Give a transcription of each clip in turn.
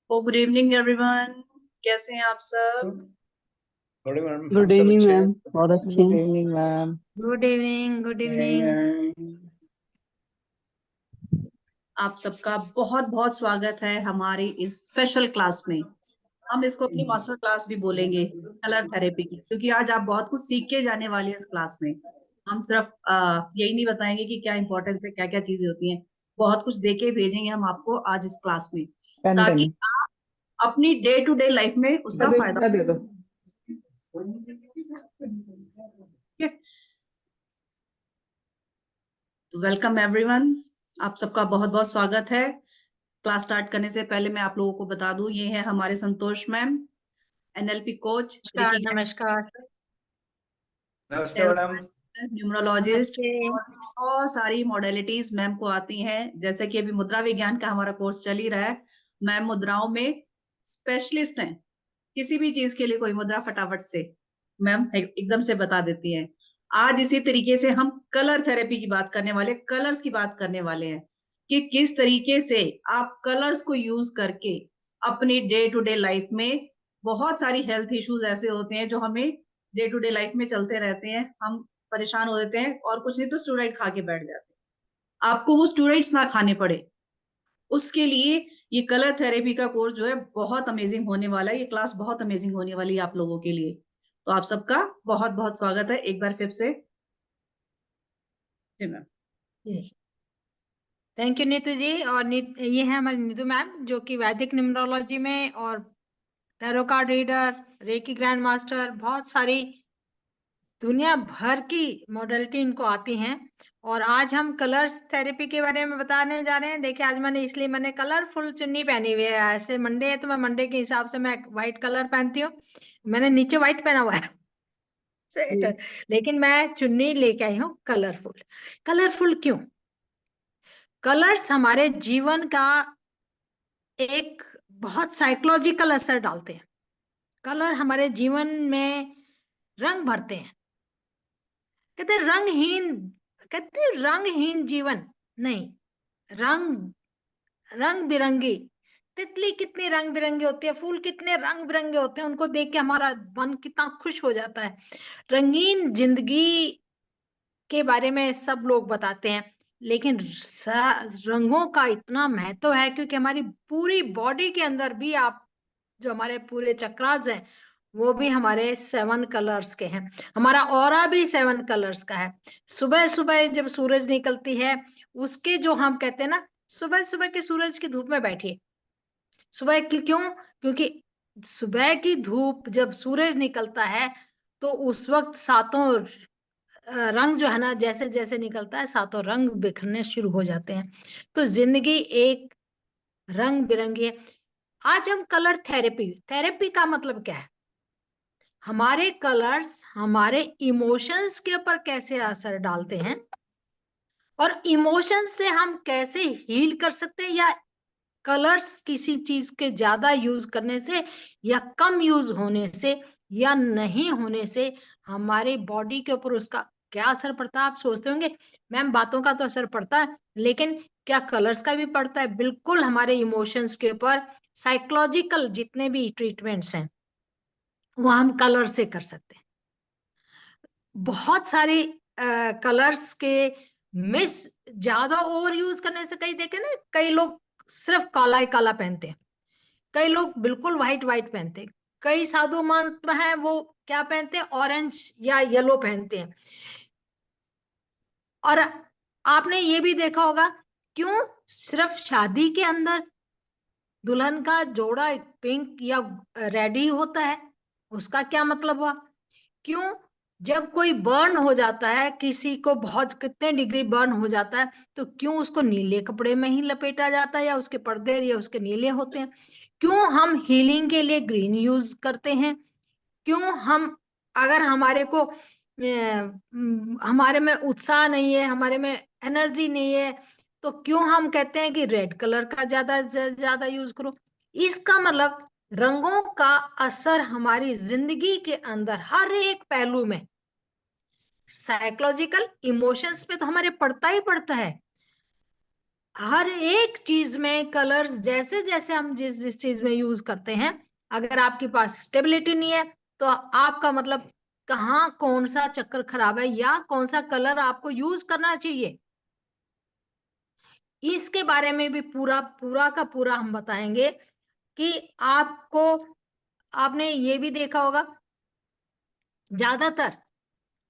Good evening everyone. कैसे हैं आप सब? गुड मैम, हम गुड सब इवनिंग अच्छे हैं। मैम। बहुत अच्छे गुड हैं। Evening ma'am. Good evening. Good evening. आप सबका बहुत बहुत स्वागत है हमारी इस स्पेशल क्लास में। हम इसको अपनी मास्टर क्लास भी बोलेंगे, कलर थेरेपी की, क्योंकि आज आप बहुत कुछ सीख के जाने वाले हैं इस क्लास में। हम सिर्फ यही नहीं बताएंगे कि क्या इंपॉर्टेंस है, क्या क्या चीजें होती हैं। बहुत कुछ दे के भेजेंगे हम आपको आज इस क्लास में, पेन ताकि पेन आप अपनी डे टू डे लाइफ में उसका फायदा दे दो। Welcome everyone. आप सबका बहुत बहुत स्वागत है। क्लास स्टार्ट करने से पहले मैं आप लोगों को बता दूं, ये है हमारे संतोष मैम, एनएलपी कोच, नमस्कार। नमस्कार। नमस्ते मैडम। न्यूमरोलॉजिस्ट, नमस्ते। और बहुत सारी मॉडलिटीज मैम को आती हैं। जैसे कि अभी मुद्रा विज्ञान का हमारा कोर्स चल ही रहा है। मैम मुद्राओं में स्पेशलिस्ट हैं। किसी भी चीज के लिए कोई मुद्रा फटाफट से मैम एकदम से बता देती हैं। आज इसी तरीके से हम कलर थेरेपी की बात करने वाले, कलर्स की बात करने वाले हैं कि किस तरीके से आप कलर्स को यूज करके अपनी डे टू डे लाइफ में, बहुत सारी हेल्थ इश्यूज ऐसे होते हैं जो हमें डे टू डे लाइफ में चलते रहते हैं, हम परेशान हो जाते हैं और कुछ नहीं तो स्टेरॉइड खा के बैठ जाते हैं। आपको वो स्टेरॉइड्स ना खाने पड़े, उसके लिए ये कलर थेरेपी का कोर्स जो है बहुत अमेजिंग होने वाला है। ये क्लास बहुत अमेजिंग होने वाली है आप लोगों के लिए। तो आप सबका बहुत बहुत स्वागत है एक बार फिर से। जी मैम। थैंक यू नीतू जी। और ये है हमारी नीतू मैम, जो कि वैदिक न्यूमरोलॉजी में और tarot card reader, reiki grand master, बहुत सारी दुनिया भर की मॉडलिटी इनको आती हैं। और आज हम कलर्स थेरेपी के बारे में बताने जा रहे हैं। देखिए, आज मैंने कलरफुल चुन्नी पहनी हुई है। ऐसे मंडे है तो मैं मंडे के हिसाब से मैं व्हाइट कलर पहनती हूँ। मैंने नीचे व्हाइट पहना हुआ है स्वेटर, लेकिन मैं चुन्नी लेके आई हूँ कलरफुल। कलरफुल क्यों? कलर्स हमारे जीवन का एक बहुत साइकोलॉजिकल असर डालते हैं। कलर हमारे जीवन में रंग भरते हैं। कहते हैं रंगहीन, कहते हैं रंगहीन जीवन नहीं, रंग रंग बिरंगी। तितली कितनी रंग बिरंगी होती है, फूल कितने रंग बिरंगे होते हैं, उनको देख के हमारा मन कितना खुश हो जाता है। रंगीन जिंदगी के बारे में सब लोग बताते हैं, लेकिन रंगों का इतना महत्व है क्योंकि हमारी पूरी बॉडी के अंदर भी, आप जो हमारे पूरे चक्रास हैं वो भी हमारे 7 कलर्स के हैं। हमारा ऑरा भी 7 कलर्स का है। सुबह सुबह जब सूरज निकलती है, उसके जो हम कहते हैं ना, सुबह सुबह के सूरज की धूप में बैठिए। सुबह की क्यों? क्योंकि सुबह की धूप जब सूरज निकलता है तो उस वक्त सातों रंग जो है ना, जैसे जैसे निकलता है सातों रंग बिखरने शुरू हो जाते हैं। तो जिंदगी एक रंग बिरंगी है। आज हम कलर थेरेपी, थेरेपी का मतलब क्या है? हमारे कलर्स हमारे इमोशंस के ऊपर कैसे असर डालते हैं, और इमोशंस से हम कैसे हील कर सकते हैं, या कलर्स किसी चीज के ज्यादा यूज करने से या कम यूज होने से या नहीं होने से हमारे बॉडी के ऊपर उसका क्या असर पड़ता है। आप सोचते होंगे मैम बातों का तो असर पड़ता है, लेकिन क्या कलर्स का भी पड़ता है? बिल्कुल, हमारे इमोशंस के ऊपर साइकोलॉजिकल जितने भी ट्रीटमेंट्स हैं वो हम कलर से कर सकते हैं। बहुत सारे कलर्स के मिस ज्यादा ओवर यूज करने से, कई देखे ना, कई लोग सिर्फ काला ही काला पहनते हैं, कई लोग बिल्कुल व्हाइट व्हाइट पहनते हैं, कई साधु महंत हैं वो क्या पहनते हैं, ऑरेंज या येलो पहनते हैं। और आपने ये भी देखा होगा, क्यों सिर्फ शादी के अंदर दुल्हन का जोड़ा पिंक या रेड ही होता है? उसका क्या मतलब हुआ? क्यों? जब कोई बर्न हो जाता है, किसी को बहुत कितने डिग्री बर्न हो जाता है, तो क्यों उसको नीले कपड़े में ही लपेटा जाता है, या उसके पर्दे या उसके नीले होते हैं? क्यों हम हीलिंग के लिए ग्रीन यूज करते हैं? क्यों हम, अगर हमारे को हमारे में उत्साह नहीं है, हमारे में एनर्जी नहीं है, तो क्यों हम कहते हैं कि रेड कलर का ज्यादा ज्यादा यूज करो? इसका मतलब रंगों का असर हमारी जिंदगी के अंदर हर एक पहलू में, साइकोलॉजिकल इमोशंस पे तो हमारे पड़ता ही पड़ता है। हर एक चीज में कलर्स जैसे जैसे हम जिस जिस चीज में यूज करते हैं, अगर आपके पास स्टेबिलिटी नहीं है तो आपका मतलब कहाँ कौन सा चक्कर खराब है या कौन सा कलर आपको यूज करना चाहिए, इसके बारे में भी पूरा पूरा का पूरा हम बताएंगे। कि आपको, आपने ये भी देखा होगा ज्यादातर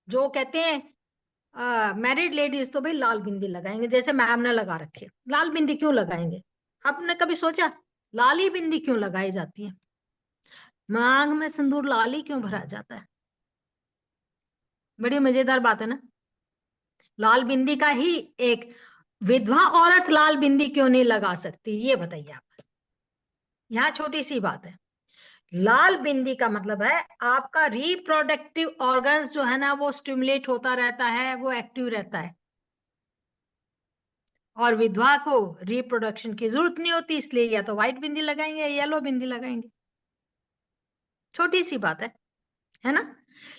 जो कहते हैं मैरिड लेडीज तो भाई लाल बिंदी लगाएंगे, जैसे मैम ने लगा रखी है। लाल बिंदी क्यों लगाएंगे? आपने कभी सोचा लाल ही बिंदी क्यों लगाई जाती है? मांग में सिंदूर लाल ही क्यों भरा जाता है? बड़ी मजेदार बात है ना। लाल बिंदी का ही एक विधवा औरत लाल बिंदी क्यों नहीं लगा सकती, ये बताइए आप। यहाँ छोटी सी बात है। लाल बिंदी का मतलब है आपका रिप्रोडक्टिव ऑर्गन्स जो है ना वो स्टिमुलेट होता रहता है, वो एक्टिव रहता है। और विधवा को रिप्रोडक्शन की जरूरत नहीं होती, इसलिए या तो व्हाइट बिंदी लगाएंगे या येलो बिंदी लगाएंगे। छोटी सी बात है ना।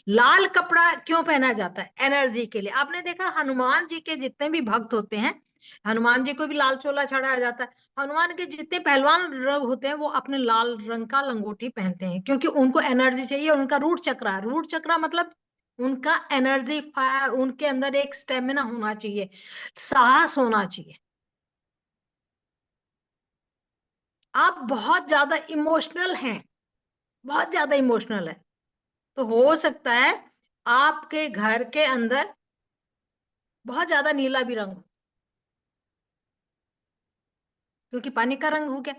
लाल कपड़ा क्यों पहना जाता है? एनर्जी के लिए। आपने देखा हनुमान जी के जितने भी भक्त होते हैं, हनुमान जी को भी लाल चोला चढ़ाया जाता है। हनुमान के जितने पहलवान होते हैं वो अपने लाल रंग का लंगोटी पहनते हैं, क्योंकि उनको एनर्जी चाहिए। उनका रूट चक्रा मतलब उनका एनर्जी फायर, उनके अंदर एक स्टेमिना होना चाहिए, साहस होना चाहिए। आप बहुत ज्यादा इमोशनल हैं, बहुत ज्यादा इमोशनल है, तो हो सकता है आपके घर के अंदर बहुत ज्यादा नीला भी रंग हो, क्योंकि पानी का रंग हो गया,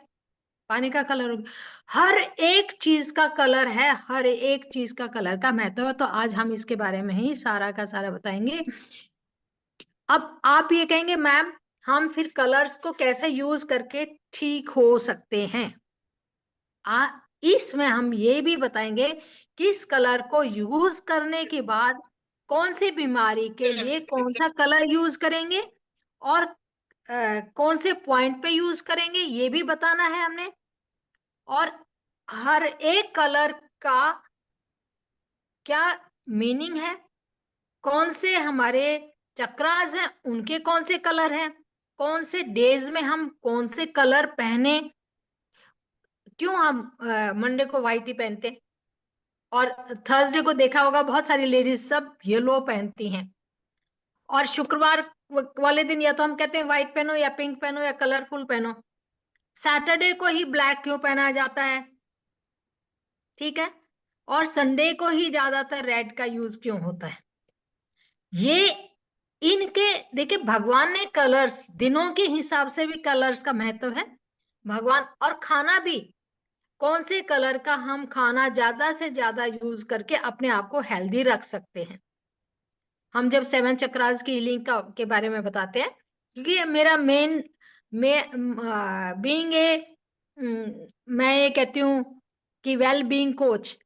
पानी का कलर हो गया। हर एक चीज का कलर है, हर एक चीज का कलर का महत्व है। तो आज हम इसके बारे में ही सारा का सारा बताएंगे। अब आप ये कहेंगे मैम हम फिर कलर्स को कैसे यूज करके ठीक हो सकते हैं? इसमें हम ये भी बताएंगे किस कलर को यूज करने के बाद कौन सी बीमारी के लिए कौन सा कलर यूज करेंगे, और कौन से पॉइंट पे यूज करेंगे ये भी बताना है हमने। और हर एक कलर का क्या मीनिंग है, कौन से हमारे चक्रास हैं उनके कौन से कलर हैं, कौन से डेज में हम कौन से कलर पहने, क्यों हम मंडे को व्हाइट ही पहनते हैं, और थर्सडे को देखा होगा बहुत सारी लेडीज सब येलो पहनती हैं, और शुक्रवार वाले दिन या तो हम कहते हैं व्हाइट पहनो या पिंक पहनो या कलरफुल पहनो। सैटरडे को ही ब्लैक क्यों पहना जाता है? ठीक है। और संडे को ही ज्यादातर रेड का यूज क्यों होता है? ये इनके देखिए, भगवान ने कलर्स, दिनों के हिसाब से भी कलर्स का महत्व है भगवान। और खाना भी, कौन से कलर का हम खाना ज्यादा से ज्यादा यूज करके अपने आप को हेल्दी रख सकते हैं। हम जब 7 चक्रास की हीलिंग का के बारे में बताते हैं, क्योंकि मेरा मेन बीइंग ए, मैं ये कहती हूँ कि वेल बीइंग कोच,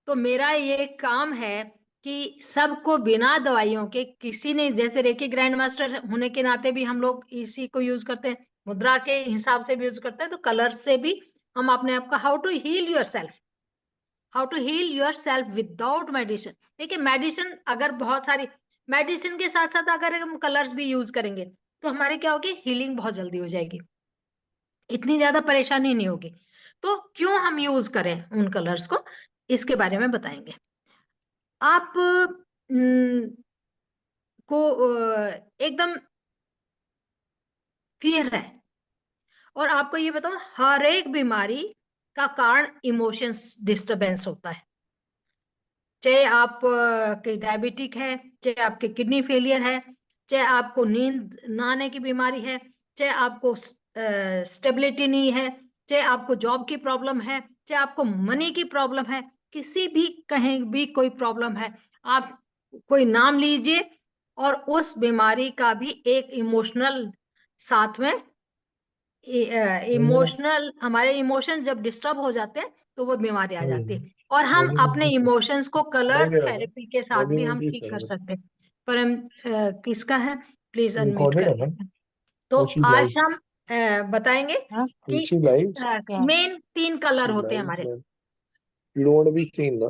तो मेरा ये काम है कि सबको बिना दवाइयों के, किसी ने जैसे रेकी ग्रैंड मास्टर होने के नाते भी हम लोग इसी को यूज करते हैं, मुद्रा के हिसाब से भी यूज करते हैं, तो कलर से भी हम अपने आप का how to heal yourself without medicine. देखिए मेडिसिन, अगर बहुत सारी मेडिसिन के साथ साथ अगर हम कलर्स भी यूज करेंगे तो हमारे क्या होगी, हीलिंग बहुत जल्दी हो जाएगी, इतनी ज्यादा परेशानी नहीं होगी। तो क्यों हम यूज करें उन कलर्स को, इसके बारे में बताएंगे। आप को एकदम फियर है, और आपको ये बताऊं हर एक बीमारी का कारण इमोशंस डिस्टरबेंस होता है। चाहे आप के डायबिटिक है, चाहे आपके किडनी फेलियर है, चाहे आपको नींद ना आने की बीमारी है, चाहे आपको स्टेबिलिटी नहीं है, चाहे आपको जॉब की प्रॉब्लम है, चाहे आपको मनी की प्रॉब्लम है, किसी भी कहीं भी कोई प्रॉब्लम है, आप कोई नाम लीजिए और उस बीमारी का भी एक इमोशनल साथ में, इमोशनल, हमारे इमोशन जब डिस्टर्ब हो जाते हैं तो वो बीमारी आ जाती है। और हम अपने इमोशंस को कलर थेरेपी के साथ भी हम ठीक कर सकते हैं। पर हम किसका है, प्लीज अनम्यूट करिए। तो आज हम बताएंगे कि मेन 3 कलर होते हैं हमारे।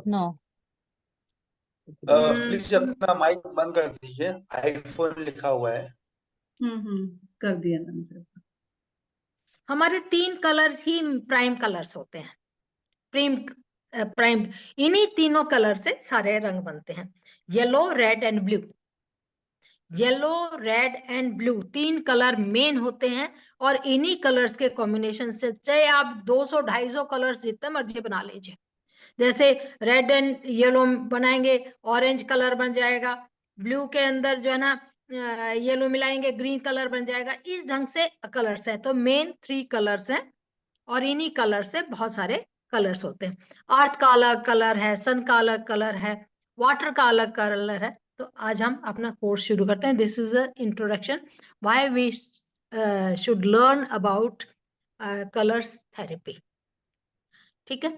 No. प्लीज अपना माइक बंद कर दीजिए, आईफोन लिखा हुआ है। कर दिया मैंने सिर्फ। हमारे 3 कलर ही प्राइम कलर्स होते हैं। प्राइम इन्हीं तीनों कलर से सारे रंग बनते हैं, yellow, red and blue. Yellow, red and blue 3 colour main होते हैं, और इन्हीं कलर्स के कॉम्बिनेशन से चाहे आप 200-250 कलर्स जितने मर्जी बना लीजिए। जैसे रेड एंड येलो बनाएंगे, ऑरेंज कलर बन जाएगा, ब्लू के अंदर जो है ना येलो मिलाएंगे, ग्रीन कलर बन जाएगा। इस ढंग से कलर्स है। तो मेन 3 कलर्स हैं, और इन्हीं कलर से बहुत सारे कलर्स होते हैं। अर्थ का अलग कलर है, सन का अलग कलर है, वाटर का अलग कलर है। तो आज हम अपना कोर्स शुरू करते हैं। This is a introduction why we should learn about colours therapy. ठीक है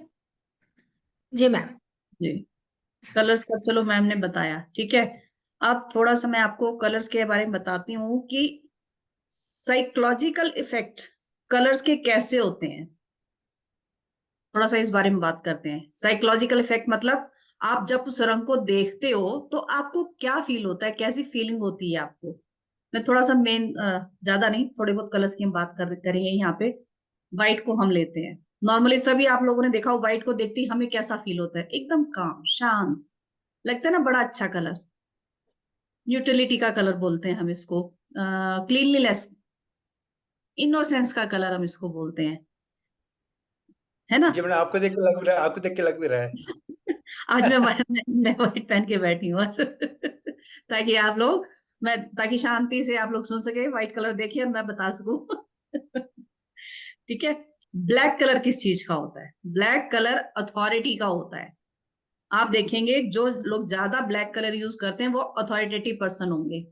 जी मैम। जी, कलर्स का चलो मैम ने बताया, ठीक है। अब थोड़ा सा मैं आपको कलर्स के बारे में बताती हूँ कि साइकोलॉजिकल इफेक्ट कलर्स के कैसे होते हैं। थोड़ा सा इस बारे में बात करते हैं। साइकोलॉजिकल इफेक्ट मतलब आप जब उस रंग को देखते हो तो आपको क्या फील होता है, कैसी फीलिंग होती है आपको। मैं थोड़ा सा मेन, ज्यादा नहीं, थोड़े बहुत कलर्स की हम बात करेंगे यहाँ पे। व्हाइट को हम लेते हैं। नॉर्मली सभी आप लोगों ने देखा हो, व्हाइट को देखते ही हमें कैसा फील होता है, एकदम काम, शांत लगता है ना, बड़ा अच्छा कलर। न्यूट्रलिटी का कलर बोलते हैं हम इसको, क्लीनलीनेस, इनोसेंस का कलर हम इसको बोलते हैं, है ना। जी मैडम, आपको देख के लग रहा है, आपको देख के लग भी रहा है। आज मैं व्हाइट पहन के बैठी हूँ ताकि आप लोग, मैं ताकि शांति से आप लोग सुन सके, व्हाइट कलर देखिए और मैं बता सकूं ठीक है। ब्लैक कलर किस चीज का होता है? ब्लैक कलर अथॉरिटी का होता है। आप देखेंगे जो लोग ज्यादा ब्लैक कलर यूज करते हैं वो अथॉरिटेटिव पर्सन होंगे।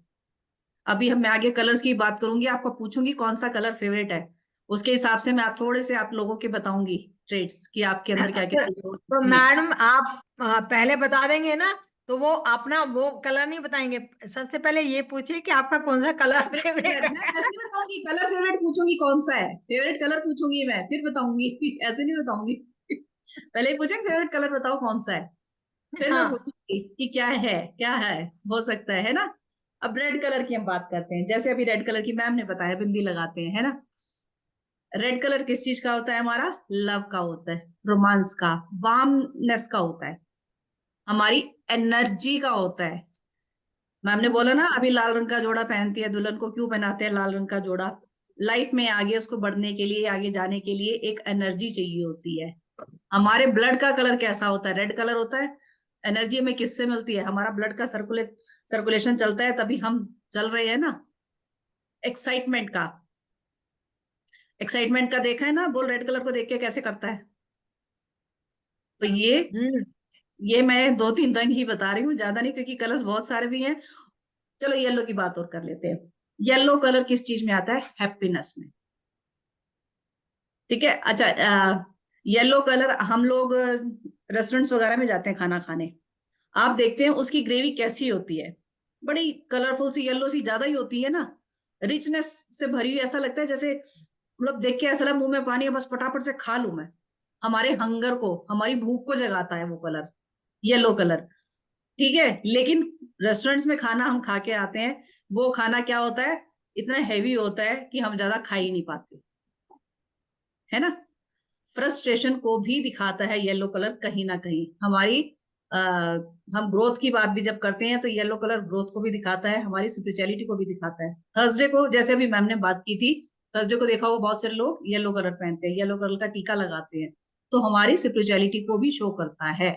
अभी हम मैं आगे कलर्स की बात करूंगी, आपको पूछूंगी कौन सा कलर फेवरेट है, उसके हिसाब से मैं थोड़े से आप लोगों के बताऊंगी ट्रेड्स कि आपके अंदर क्या क्या चीजें हो तो सकती हैं। मैडम आप पहले बता देंगे ना, तो वो अपना वो कलर नहीं बताएंगे। सबसे पहले ये पूछिए कि आपका कौन सा कलर मैं फेवरेट मैं ऐसे नहीं बताऊंगी, कलर फेवरेट पूछूंगी कौन सा है, फेवरेट कलर पूछूंगी मैं फिर बताऊंगी ऐसे नहीं बताऊंगी पहले ही पूछेंगे फेवरेट कलर बताओ कौन सा है, है। फिर मैं हाँ पूछूंगी कि क्या है, हो सकता है ना। अब रेड कलर की हम बात करते हैं। जैसे अभी रेड कलर की मैम ने बताया, बिंदी लगाते हैं, है ना। रेड कलर किस चीज का होता है? हमारा लव का होता है, रोमांस का, वार्मनेस का होता है, हमारी एनर्जी का होता है। मैम ने बोला ना, अभी लाल रंग का जोड़ा पहनती है दुल्हन को, क्यों पहनाते हैं लाल रंग का जोड़ा? लाइफ में आगे उसको बढ़ने के लिए, आगे जाने के लिए एक एनर्जी चाहिए होती है। हमारे ब्लड का कलर कैसा होता है? रेड कलर होता है। एनर्जी हमें किससे मिलती है? हमारा ब्लड का सर्कुलेशन चलता है तभी हम चल रहे हैं ना। एक्साइटमेंट का, एक्साइटमेंट का देखा है ना, बोल रेड कलर को देख के कैसे करता है। तो ये मैं 2-3 रंग ही बता रही हूँ, ज्यादा नहीं, क्योंकि कलर्स बहुत सारे भी हैं। चलो येलो की बात और कर लेते हैं। येलो कलर किस चीज में आता है? हैप्पीनेस में, ठीक है। अच्छा, येलो कलर हम लोग रेस्टोरेंट्स वगैरह में जाते हैं खाना खाने, आप देखते हैं उसकी ग्रेवी कैसी होती है, बड़ी कलरफुल सी, येलो सी ज्यादा ही होती है ना, रिचनेस से भरी हुई। ऐसा लगता है जैसे, मतलब देख के ऐसा लगा मुंह में पानी है, बस फटाफट से खा लूं मैं। हमारे हंगर को, हमारी भूख को जगाता है वो कलर, येलो कलर, ठीक है। लेकिन रेस्टोरेंट्स में खाना हम खा के आते हैं, वो खाना क्या होता है? इतना हैवी होता है कि हम ज्यादा खा ही नहीं पाते, है ना। फ्रस्ट्रेशन को भी दिखाता है येलो कलर कहीं ना कहीं। हमारी आ, हम ग्रोथ की बात भी जब करते हैं तो येलो कलर ग्रोथ को भी दिखाता है, हमारी स्पिरिचुअलिटी को भी दिखाता है। थर्सडे को, जैसे अभी मैम ने बात की थी, थर्सडे को देखा होगा बहुत सारे लोग येलो कलर पहनते हैं, येलो कलर का टीका लगाते हैं, तो हमारी स्पिरिचुअलिटी को भी शो करता है,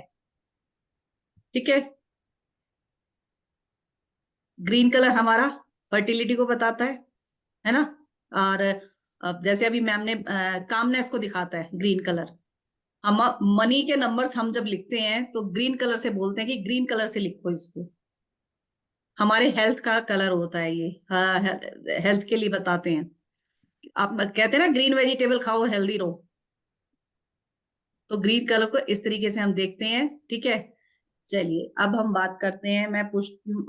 ठीक है। ग्रीन कलर हमारा फर्टिलिटी को बताता है ना। और जैसे अभी मैम ने कामनेस को दिखाता है ग्रीन कलर। हम मनी के नंबर्स हम जब लिखते हैं तो ग्रीन कलर से बोलते हैं कि ग्रीन कलर से लिखो इसको। हमारे हेल्थ का कलर होता है ये, हेल्थ के लिए बताते हैं। आप कहते हैं ना ग्रीन वेजिटेबल खाओ हेल्दी रहो, तो ग्रीन कलर को इस तरीके से हम देखते हैं, ठीक है। चलिए अब हम बात करते हैं, मैं पूछती हूँ,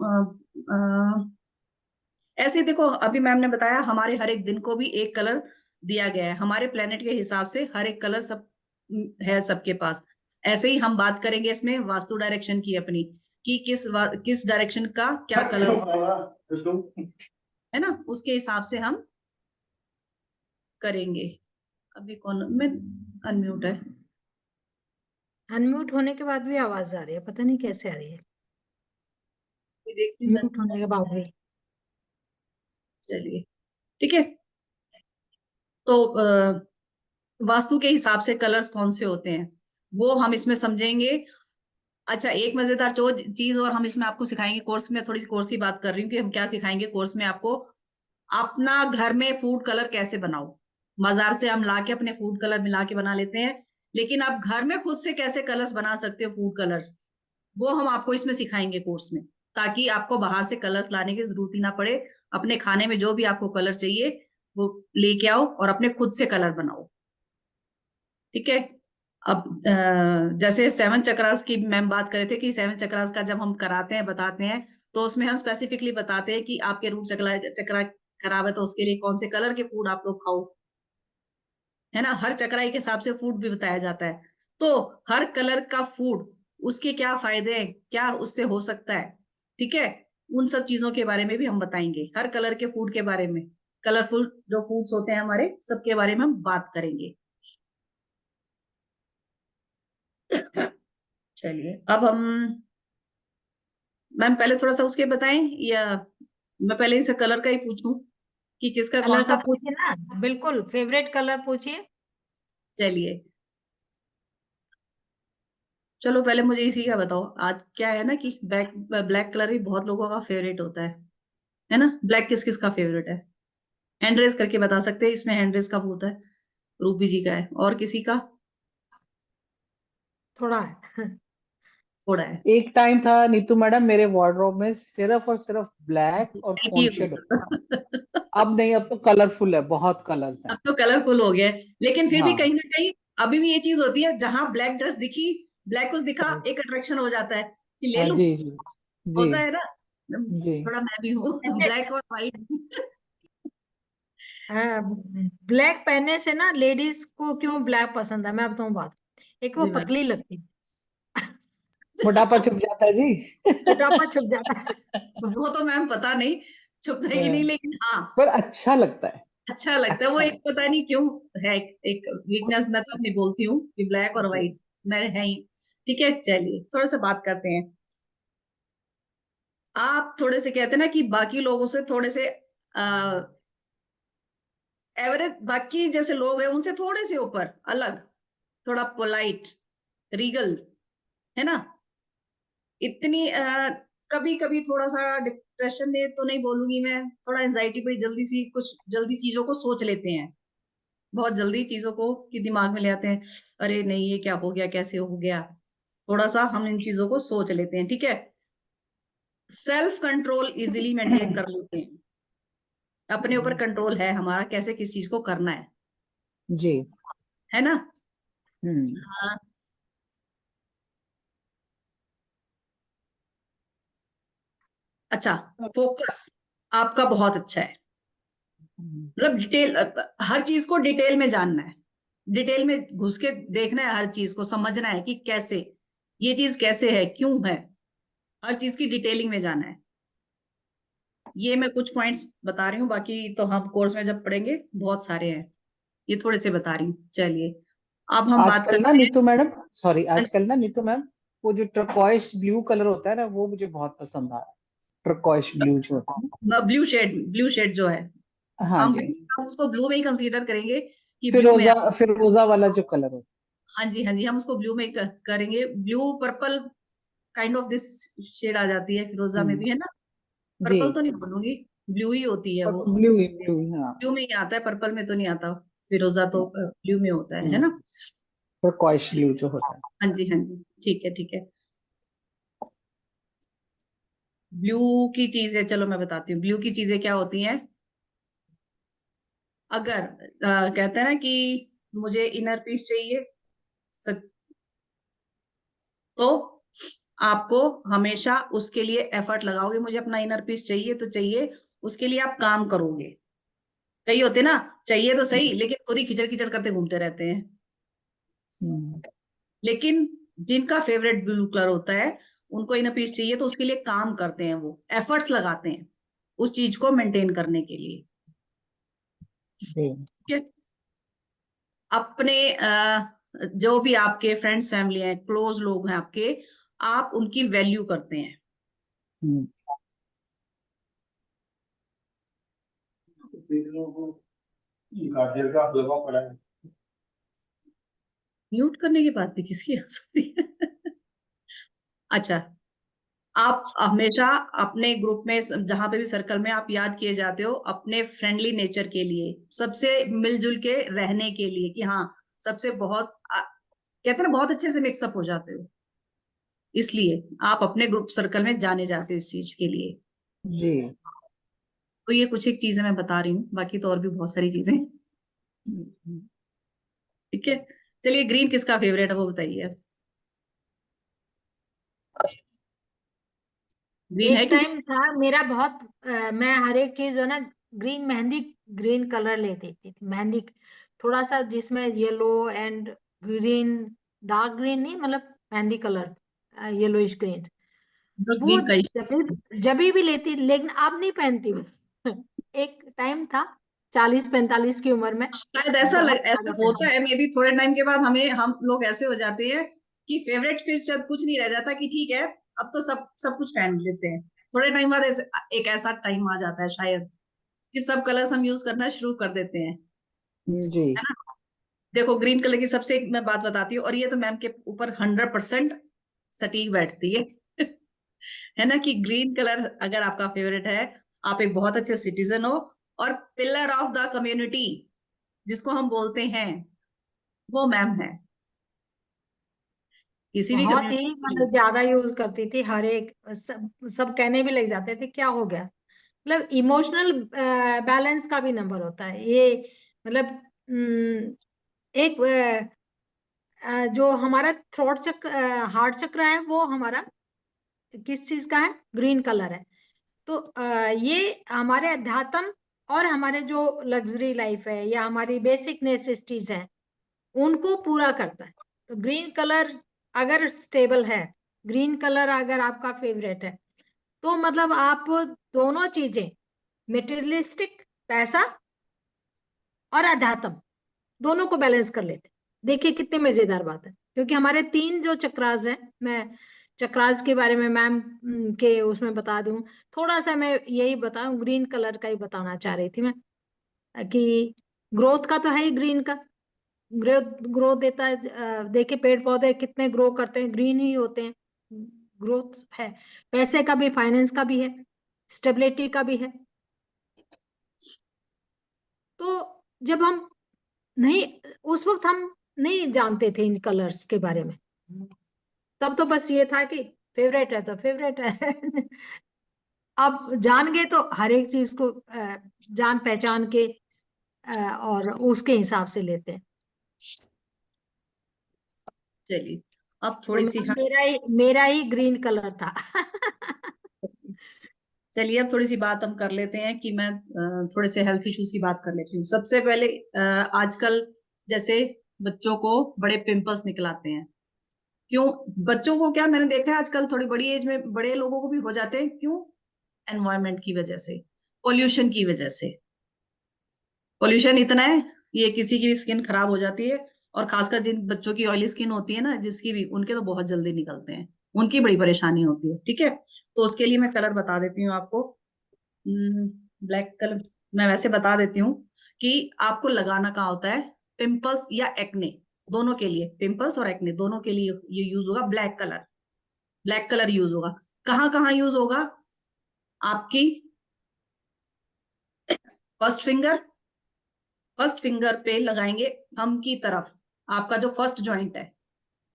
ऐसे देखो अभी मैम ने बताया हमारे हर एक दिन को भी एक कलर दिया गया है, हमारे प्लेनेट के हिसाब से हर एक कलर सब है सबके पास। ऐसे ही हम बात करेंगे इसमें वास्तु डायरेक्शन की अपनी, कि किस डायरेक्शन का क्या कलर। है ना, उसके हिसाब से हम करेंगे। अभी कौन में अनम्यूट है? अनम्यूट होने के बाद भी आवाज आ रही है, पता नहीं कैसे आ रही है, ये देख रही हूँ मैं। म्यूट होने के बाद भी। चलिए ठीक है। तो वास्तु के हिसाब से कलर्स कौन से होते हैं वो हम इसमें समझेंगे। अच्छा, एक मजेदार चीज और हम इसमें आपको सिखाएंगे कोर्स में, थोड़ी सी कोर्स की बात कर रही हूँ कि हम क्या सिखाएंगे कोर्स में आपको। अपना घर में फूड कलर कैसे बनाओ। बाजार से हम लाके अपने फूड कलर मिला के बना लेते हैं, लेकिन आप घर में खुद से कैसे कलर्स बना सकते हो, फूड कलर्स, वो हम आपको इसमें सिखाएंगे कोर्स में, ताकि आपको बाहर से कलर्स लाने की जरूरत ही ना पड़े। अपने खाने में जो भी आपको कलर चाहिए वो लेके आओ और अपने खुद से कलर बनाओ। ठीक है। अब जैसे 7 चक्रास की मैम बात कर रहे थे कि 7 चक्रास का जब हम कराते हैं बताते हैं, तो उसमें हम स्पेसिफिकली बताते हैं कि आपके रूट चक्रा खराब है तो उसके लिए कौन से कलर के फूड आप लोग खाओ, है ना। हर चक्राई के हिसाब से फूड भी बताया जाता है। तो हर कलर का फूड, उसके क्या फायदे हैं, क्या उससे हो सकता है, ठीक है, उन सब चीजों के बारे में भी हम बताएंगे। हर कलर के फूड के बारे में, कलरफुल जो फूड्स होते हैं हमारे, सबके बारे में हम बात करेंगे। चलिए अब हम, मैम पहले थोड़ा सा उसके बताएं या मैं पहले इनसे कलर का ही पूछूं कि किसका कौन कलर सा। का पूछिए ना, बिल्कुल फेवरेट कलर पूछिए। चलिए चलो पहले मुझे इसी का बताओ। आज क्या है ना कि ब्लैक ब्लैक कलर भी बहुत लोगों का फेवरेट होता है ना। ब्लैक किस किस का फेवरेट है? हैंड रेस करके बता सकते हैं। इसमें हैंड रेस का होता है, रूबी जी का है, और किसी का थोड़ा है। थोड़ा है? एक टाइम था नीतू मैडम, मेरे वार्डरोब में सिर्फ और सिर्फ ब्लैक और Black ही फोन शेड होता था। होता। अब नहीं, अब तो कलरफुल है, बहुत कलर्स हैं। अब तो कलरफुल हो गया है, लेकिन फिर भी कहीं हाँ ना कहीं अभी भी ये चीज होती है, जहां ब्लैक ड्रेस दिखी, ब्लैक कुछ दिखा, हाँ एक अट्रैक्शन हो जाता है कि ले हाँ, लूं। जी जी जी होता है ना। जी। थोड़ा मैं भी हूँ ब्लैक और व्हाइट। ब्लैक पहनने से ना लेडीज को क्यों ब्लैक पसंद है, मैं बताऊं बात। एक वो जी मैम। पतली लगती है, मोटापा छुप जाता है जी। मोटापा छुप जाता है। वो तो मैम पता नहीं छुपता है कि नहीं, हाँ, लेकिन हाँ पर अच्छा लगता है। अच्छा लगता है। वो अच्छा एक लगता पता नहीं क्यों है, एक वीकनेस मैं तो अपनी बोलती हूँ कि ब्लैक है और जी। व्हाइट मैं है ही। ठीक है चलिए थोड़ा सा बात करते हैं। आप थोड़े से कहते हैं ना कि बाकी लोगों से थोड़े से एवरेज, बाकी जैसे लोग हैं उनसे थोड़े से ऊपर अलग, थोड़ा पोलाइट, रीगल, है ना। इतनी कभी कभी थोड़ा सा डिप्रेशन में तो नहीं बोलूंगी मैं, थोड़ा एंजाइटी बड़ी जल्दी सी, कुछ जल्दी चीजों को सोच लेते हैं, बहुत जल्दी चीजों को कि दिमाग में ले आते हैं। अरे नहीं ये क्या हो गया, कैसे हो गया, थोड़ा सा हम इन चीजों को सोच लेते हैं। ठीक है। सेल्फ कंट्रोल इजीली मेंटेन कर लेते हैं, अपने ऊपर कंट्रोल है हमारा, कैसे किस चीज को करना जी। है ना। हम्म। हाँ। अच्छा, फोकस आपका बहुत अच्छा है, मतलब डिटेल, हर चीज को डिटेल में जानना है, डिटेल में घुस के देखना है, हर चीज को समझना है कि कैसे ये चीज कैसे है, क्यों है, हर चीज की डिटेलिंग में जाना है। ये मैं कुछ पॉइंट्स बता रही हूँ, बाकी तो हम कोर्स में जब पढ़ेंगे बहुत सारे हैं, ये थोड़े से बता रही हूँ। चलिए अब हम बात आजकल ना करते नीतू मैडम, सॉरी, हैं। आजकल ना नीतू मैम, वो जो टर्कोइश ब्लू कलर होता है ना, वो मुझे बहुत पसंद आ रहा है। टर्कोइश ब्लू जो होता है ब्लू शेड जो है, ना, हाँ हम जी, हम उसको ब्लू में ही कंसीडर करेंगे कि ब्लू में। फिरोजा, फिरोजा वाला जो कलर होता हाँ जी हाँ जी, हम उसको ब्लू में ही करेंगे। Blue purple kind of this shade आ जाती है फिरोजा है। में भी, है ना। जी। पर्पल तो नहीं बोलूंगी, ब्लू ही होती है पर वो। ब्लू ही ब्लू ही, हाँ। ब्लू में ही आता है, पर्पल में तो नहीं आता। फिरोजा तो ब्लू में होता है ना। टर्कोइश ब्लू जो होता है। हाँ जी हाँ जी, ठीक है ठीक है। ब्लू की चीजें चलो मैं बताती हूँ, ब्लू की चीजें क्या होती हैं। अगर कहते हैं ना कि मुझे इनर पीस चाहिए, सच, तो आपको हमेशा उसके लिए एफर्ट लगाओगे। मुझे अपना इनर पीस चाहिए तो चाहिए, उसके लिए आप काम करोगे। कई होते ना, चाहिए तो सही लेकिन खुद ही खिचड़ खिचड़ करते घूमते रहते हैं। हम्म, लेकिन जिनका फेवरेट ब्लू कलर होता है, उनको इनर पीस चाहिए तो उसके लिए काम करते हैं, वो एफर्ट्स लगाते हैं, उस चीज को मेंटेन करने के लिए। जी ठीक है, अपने जो भी आपके फ्रेंड्स फैमिली हैं, क्लोज लोग हैं आपके, आप उनकी वैल्यू करते हैं। हम्म, म्यूट करने के बाद भी किसकी आ सकती है? अच्छा, आप हमेशा अपने ग्रुप में जहां पे भी सर्कल में आप याद किए जाते हो अपने फ्रेंडली नेचर के लिए, सबसे मिलजुल के रहने के लिए, कि हाँ सबसे बहुत कहते हैं ना बहुत अच्छे से मिक्सअप हो जाते हो, इसलिए आप अपने ग्रुप सर्कल में जाने जाते हो इस चीज के लिए। जी तो ये कुछ एक चीजें मैं बता रही हूँ, बाकी तो और भी बहुत सारी चीजें। ठीक है, चलिए ग्रीन किसका फेवरेट है वो बताइए। ग्रीन है एक किसी? टाइम था मेरा बहुत मैं हर एक चीज जो ना ग्रीन मेहंदी ग्रीन कलर लेती थी मेहंदी, थोड़ा सा जिसमें yellow and green, dark green नहीं मतलब मेहंदी कलर येलोइश ग्रीन, वो ग्रीन का ही जब भी लेती, लेकिन अब नहीं पहनती हूँ। एक टाइम था 40-45 की उम्र में शायद बहुत ऐसा ज्यादा होता पहनती। है, मे बी थोड़े टाइम के बाद हम लोग ऐसे हो जाते हैं कि फेवरेट फिर शायद कुछ नहीं रह जाता, कि ठीक है अब तो सब सब कुछ पहन लेते हैं। थोड़े टाइम बाद एक ऐसा टाइम आ जाता है शायद कि सब कलर्स हम यूज करना शुरू कर देते हैं, जी है ना। देखो ग्रीन कलर की सबसे एक मैं बात बताती हूँ, और ये तो मैम के ऊपर 100% सटीक बैठती है। है ना, कि ग्रीन कलर अगर आपका फेवरेट है, आप एक बहुत अच्छे सिटीजन हो और पिलर ऑफ द कम्युनिटी जिसको हम बोलते हैं, वो मैम है किसी भी बहुत ही कम्युनिटी। मतलब ज्यादा यूज करती थी हर एक, सब कहने भी लग जाते थे क्या हो गया। मतलब इमोशनल बैलेंस का भी नंबर होता है ये, मतलब एक जो हमारा थ्रोट चक्र हार्ट चक्र है वो हमारा किस चीज का है, ग्रीन कलर है। तो ये हमारे अध्यात्म और हमारे जो लग्जरी लाइफ है या हमारी बेसिक नेसेसिटीज हैं उनको पूरा करता है। तो ग्रीन कलर अगर स्टेबल है, ग्रीन कलर अगर आपका फेवरेट है, तो मतलब आप दोनों चीजें, मेटेरियलिस्टिक पैसा और अध्यात्म, दोनों को बैलेंस कर लेते हैं। देखिए कितनी मजेदार बात है, क्योंकि हमारे 3 जो चक्रास हैं, मैं चक्रास के बारे में मैम के उसमें बता दूं, थोड़ा सा मैं यही बताऊं, ग्रीन कलर का ही बताना चाह रही थी मैं, कि ग्रोथ का तो है ही ग्रीन का, ग्रोथ ग्रोथ देता है। देखिए पेड़ पौधे कितने ग्रो करते हैं, ग्रीन ही होते हैं, ग्रोथ है। पैसे का भी, फाइनेंस का भी है, स्टेबिलिटी का भी है। तो जब हम नहीं, उस वक्त हम नहीं जानते थे इन कलर्स के बारे में, तब तो बस ये था कि फेवरेट है तो फेवरेट है। अब जान गए तो हर एक चीज को जान पहचान के और उसके हिसाब से लेते हैं। चलिए अब तो थोड़ी सी मेरा ही ग्रीन कलर था। चलिए अब थोड़ी सी बात हम कर लेते हैं, कि मैं थोड़े से हेल्थ इश्यूज की बात कर लेती हूँ। सबसे पहले आजकल जैसे बच्चों को बड़े पिंपल्स निकल आते हैं, क्यों? बच्चों को क्या, मैंने देखा है आजकल थोड़ी बड़ी एज में बड़े लोगों को भी हो जाते हैं, क्यों? एनवायरनमेंट की वजह से, पोल्यूशन की वजह से। पोल्यूशन इतना है, ये किसी की भी स्किन खराब हो जाती है, और खासकर जिन बच्चों की ऑयली स्किन होती है ना, जिसकी भी, उनके तो बहुत जल्दी निकलते हैं, उनकी बड़ी परेशानी होती है। ठीक है, तो उसके लिए मैं कलर बता देती हूँ आपको। ब्लैक कलर मैं वैसे बता देती हूँ कि आपको लगाना कहाँ होता है। पिंपल्स या एक्ने दोनों के लिए, पिंपल्स और एक्ने दोनों के लिए ये यूज होगा black colour. Black colour use होगा कहाँ कहाँ यूज होगा? आपकी फर्स्ट फिंगर पे लगाएंगे, थंब की तरफ, आपका जो फर्स्ट जॉइंट है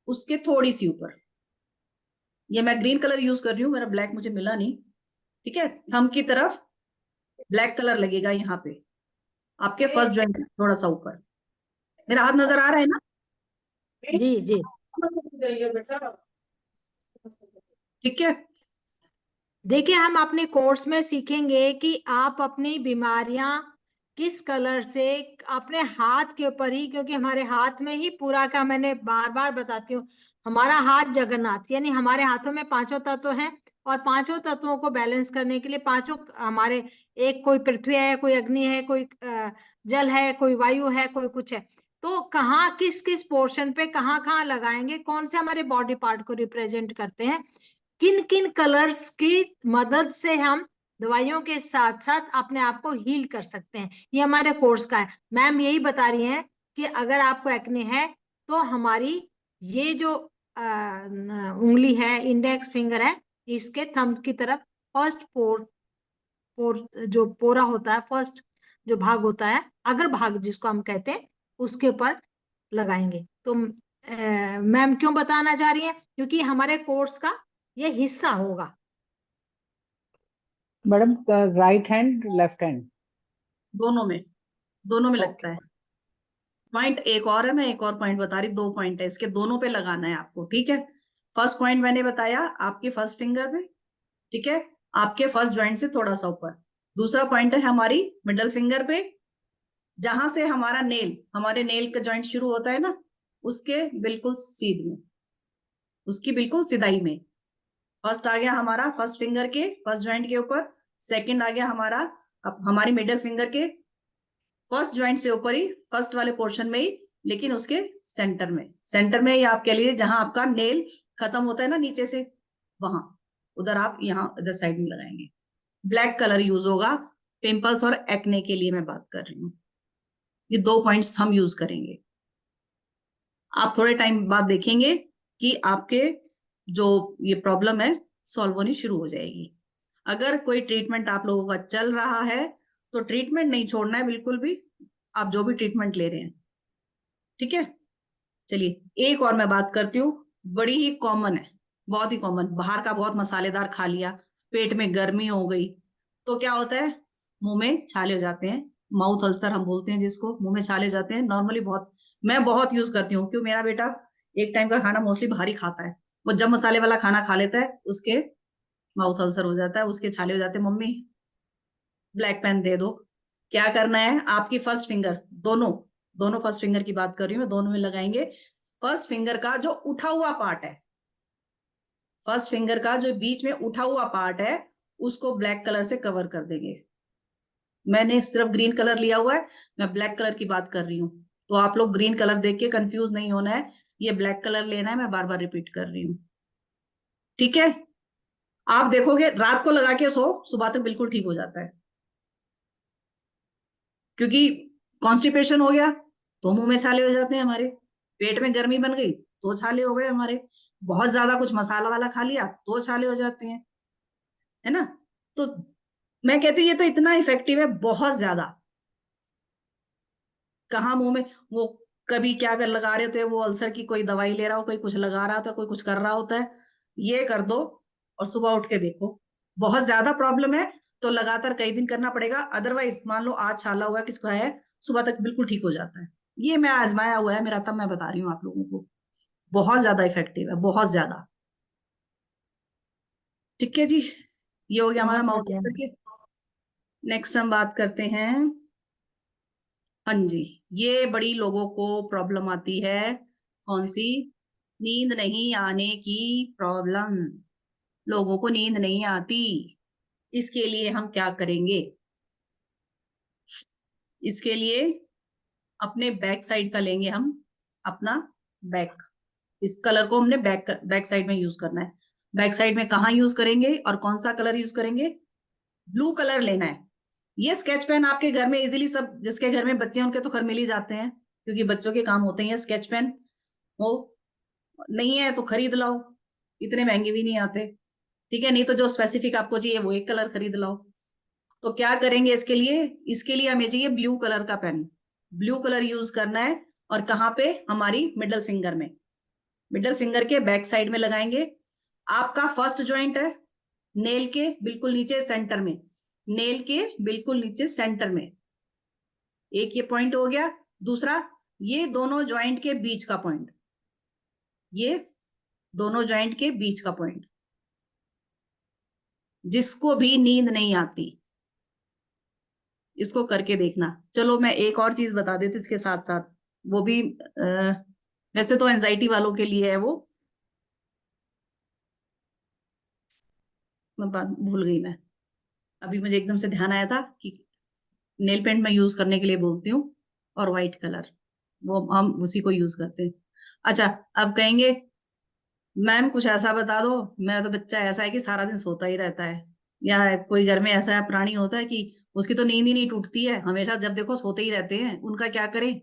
उसके थोड़ी सी ऊपर। ये मैं ग्रीन कलर यूज कर रही हूँ, मेरा ब्लैक मुझे मिला नहीं। ठीक है, थंब की तरफ ब्लैक कलर लगेगा यहाँ पे, आपके फर्स्ट जॉइंट से थोड़ा सा ऊपर। मेरा हाथ नजर आ रहा है ना? जी जी। ठीक है, देखिए हम अपने कोर्स में सीखेंगे कि आप अपनी बीमारियां किस कलर से अपने हाथ के ऊपर ही, क्योंकि हमारे हाथ में ही पूरा का, मैंने बार बार बताती हूँ, हमारा हाथ जगन्नाथ, यानी हमारे हाथों में 5 तत्व हैं और पांचों तत्वों को बैलेंस करने के लिए पांचों हमारे, एक कोई पृथ्वी है, कोई अग्नि है, कोई जल है, कोई वायु है, कोई कुछ है, तो कहाँ किस किस पोर्शन पे कहाँ कहाँ लगाएंगे, कौन से हमारे बॉडी पार्ट को रिप्रेजेंट करते हैं, किन किन कलर्स की मदद से हम दवाइयों के साथ साथ अपने आप को हील कर सकते हैं, ये हमारे कोर्स का है। मैम यही बता रही हैं कि अगर आपको एक्ने है तो हमारी ये जो उंगली है, इंडेक्स फिंगर है, इसके थंब की तरफ फर्स्ट जो पोरा होता है, फर्स्ट जो भाग होता है, अगर भाग जिसको हम कहते हैं, उसके ऊपर लगाएंगे। तो मैम क्यों बताना चाह रही है, क्योंकि हमारे कोर्स का ये हिस्सा होगा। Madam right hand left hand? दोनों में लगता ओके। है। पॉइंट एक और है, मैं एक और पॉइंट बता रही, 2 पॉइंट है, इसके दोनों पे लगाना है आपको, ठीक है। फर्स्ट पॉइंट मैंने बताया आपके फर्स्ट फिंगर पे, ठीक है, आपके फर्स्ट जॉइंट से थोड़ा सा ऊपर। दूसरा पॉइंट है हमारी मिडल फिंगर पे, जहां से हमारे नेल का जॉइंट शुरू होता है ना, उसके बिल्कुल सीध में, उसकी बिल्कुल सिधाई में। फर्स्ट आ गया हमारा फर्स्ट फिंगर के फर्स्ट जॉइंट के ऊपर, सेकंड आ गया हमारा अब हमारी मिडल फिंगर के फर्स्ट जॉइंट से ऊपर ही, फर्स्ट वाले पोर्शन में ही, लेकिन उसके सेंटर में ही आप कह लीजिए, जहां आपका नेल खत्म होता है ना नीचे से, वहां, उधर आप यहाँ इधर साइड में लगाएंगे। ब्लैक कलर यूज होगा, पिंपल्स और एक्ने के लिए मैं बात कर रही हूँ। ये 2 पॉइंट्स हम यूज करेंगे। आप थोड़े टाइम बाद देखेंगे कि आपके जो ये प्रॉब्लम है सॉल्व होनी शुरू हो जाएगी। अगर कोई ट्रीटमेंट आप लोगों का चल रहा है तो ट्रीटमेंट नहीं छोड़ना है बिल्कुल भी, आप जो भी ट्रीटमेंट ले रहे हैं, ठीक है। चलिए एक और मैं बात करती हूँ, बड़ी ही कॉमन है, बहुत ही कॉमन। बाहर का बहुत मसालेदार खा लिया, पेट में गर्मी हो गई, तो क्या होता है, मुंह में छाले हो जाते हैं, माउथ अल्सर हम बोलते हैं जिसको, मुंह में छाले हो जाते हैं। नॉर्मली मैं बहुत यूज करती हूँ, क्यों, मेरा बेटा एक टाइम का खाना मोस्टली भारी खाता है, वो जब मसाले वाला खाना खा लेता है उसके माउथ अल्सर हो जाता है, उसके छाले हो जाते हैं। मम्मी ब्लैक पेन दे दो। क्या करना है, आपकी फर्स्ट फिंगर, दोनों फर्स्ट फिंगर की बात कर रही हूँ मैं, दोनों में लगाएंगे। फर्स्ट फिंगर का जो उठा हुआ पार्ट है, फर्स्ट फिंगर का जो बीच में उठा हुआ पार्ट है, उसको ब्लैक कलर से कवर कर देंगे। मैंने सिर्फ ग्रीन कलर लिया हुआ है, मैं ब्लैक कलर की बात कर रही हूँ, तो आप लोग ग्रीन कलर देख के कंफ्यूज नहीं होना है, ये ब्लैक कलर लेना है, मैं बार बार रिपीट कर रही हूँ, ठीक है। आप देखोगे रात को लगा के सो, सुबह तक बिल्कुल ठीक हो जाता है, क्योंकि कॉन्स्टिपेशन हो गया तो मुंह में छाले हो जाते हैं हमारे, पेट में गर्मी बन गई तो छाले हो गए हमारे, बहुत ज्यादा कुछ मसाला वाला खा लिया तो छाले हो जाते हैं, है ना। तो मैं कहती हूँ ये तो इतना इफेक्टिव है, बहुत ज्यादा। कहाँ मुंह में वो कभी क्या कर लगा रहे होते हैं, वो अल्सर की कोई दवाई ले रहा हो, कोई कुछ लगा रहा होता है, कोई कुछ कर रहा होता है, ये कर दो और सुबह उठ के देखो। बहुत ज्यादा प्रॉब्लम है तो लगातार कई दिन करना पड़ेगा, अदरवाइज मान लो आज छाला हुआ किसका है, सुबह तक बिल्कुल ठीक हो जाता है। ये मैं आजमाया हुआ है मेरा, तब मैं बता रही हूँ आप लोगों को, बहुत ज्यादा इफेक्टिव है, बहुत ज्यादा। ठीक है जी, ये हो गया हमारा बहुत माउथ बढ़िया। अल्सर के। नेक्स्ट हम बात करते हैं, हाँ जी, ये बड़ी लोगों को प्रॉब्लम आती है, कौन सी, नींद नहीं आने की प्रॉब्लम। लोगों को नींद नहीं आती, इसके लिए हम क्या करेंगे, इसके लिए अपने बैक साइड का लेंगे हम, अपना बैक, इस कलर को हमने बैक साइड में यूज करना है। बैक साइड में कहाँ यूज करेंगे और कौन सा कलर यूज करेंगे, ब्लू कलर लेना है। ये स्केच पेन आपके घर में इजीली, सब जिसके घर में बच्चे हैं उनके तो घर मिल ही जाते हैं, क्योंकि बच्चों के काम होते हैं स्केच पेन। वो नहीं है तो खरीद लाओ, इतने महंगे भी नहीं आते, ठीक है। नहीं तो जो स्पेसिफिक आपको चाहिए वो एक कलर खरीद लाओ। तो क्या करेंगे इसके लिए, हमें चाहिए ब्लू कलर का पेन, ब्लू कलर यूज करना है। और कहाँ पे, हमारी मिडल फिंगर में, मिडल फिंगर के बैक साइड में लगाएंगे। आपका फर्स्ट ज्वाइंट है नेल के बिल्कुल नीचे सेंटर में, नेल के बिल्कुल नीचे सेंटर में, एक ये पॉइंट हो गया। दूसरा, ये दोनों ज्वाइंट के बीच का पॉइंट, ये दोनों ज्वाइंट के बीच का पॉइंट, जिसको भी नींद नहीं आती इसको करके देखना। चलो मैं एक और चीज बता देती इसके साथ साथ, वो भी वैसे तो एंजाइटी वालों के लिए है वो, मैं बात भूल गई, मैं अभी मुझे एकदम से ध्यान आया था कि नेल पेंट में यूज करने के लिए बोलती हूँ, और व्हाइट कलर वो हम उसी को यूज करते हैं। अच्छा, अब कहेंगे मैम कुछ ऐसा बता दो, मेरा तो बच्चा ऐसा है कि सारा दिन सोता ही रहता है, या कोई घर में ऐसा प्राणी होता है कि उसकी तो नींद ही नहीं टूटती है, हमेशा जब देखो सोते ही रहते हैं, उनका क्या करें?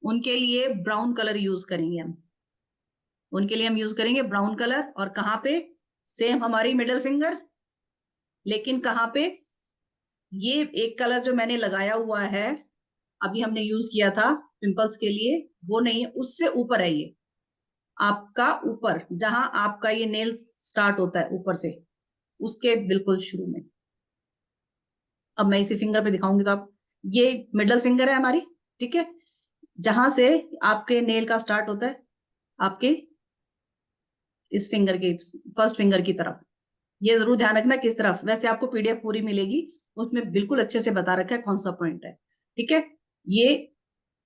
उनके लिए ब्राउन कलर यूज करेंगे हम। उनके लिए हम यूज करेंगे ब्राउन कलर। और कहाँ पे? सेम हमारी मिडिल फिंगर, लेकिन कहाँ पे? ये एक कलर जो मैंने लगाया हुआ है, अभी हमने यूज किया था पिंपल्स के लिए, वो नहीं है, उससे ऊपर है ये आपका, ऊपर जहां आपका ये नेल स्टार्ट होता है ऊपर से, उसके बिल्कुल शुरू में। अब मैं इसी फिंगर पे दिखाऊंगी तो आप, ये मिडल फिंगर है हमारी, ठीक है, जहां से आपके नेल का स्टार्ट होता है, आपके इस फिंगर के फर्स्ट फिंगर की तरफ। ये जरूर ध्यान रखना किस तरफ, वैसे आपको पीडीएफ पूरी मिलेगी, उसमें बिल्कुल अच्छे से बता रखा है कौन सा पॉइंट है, ठीक है। ये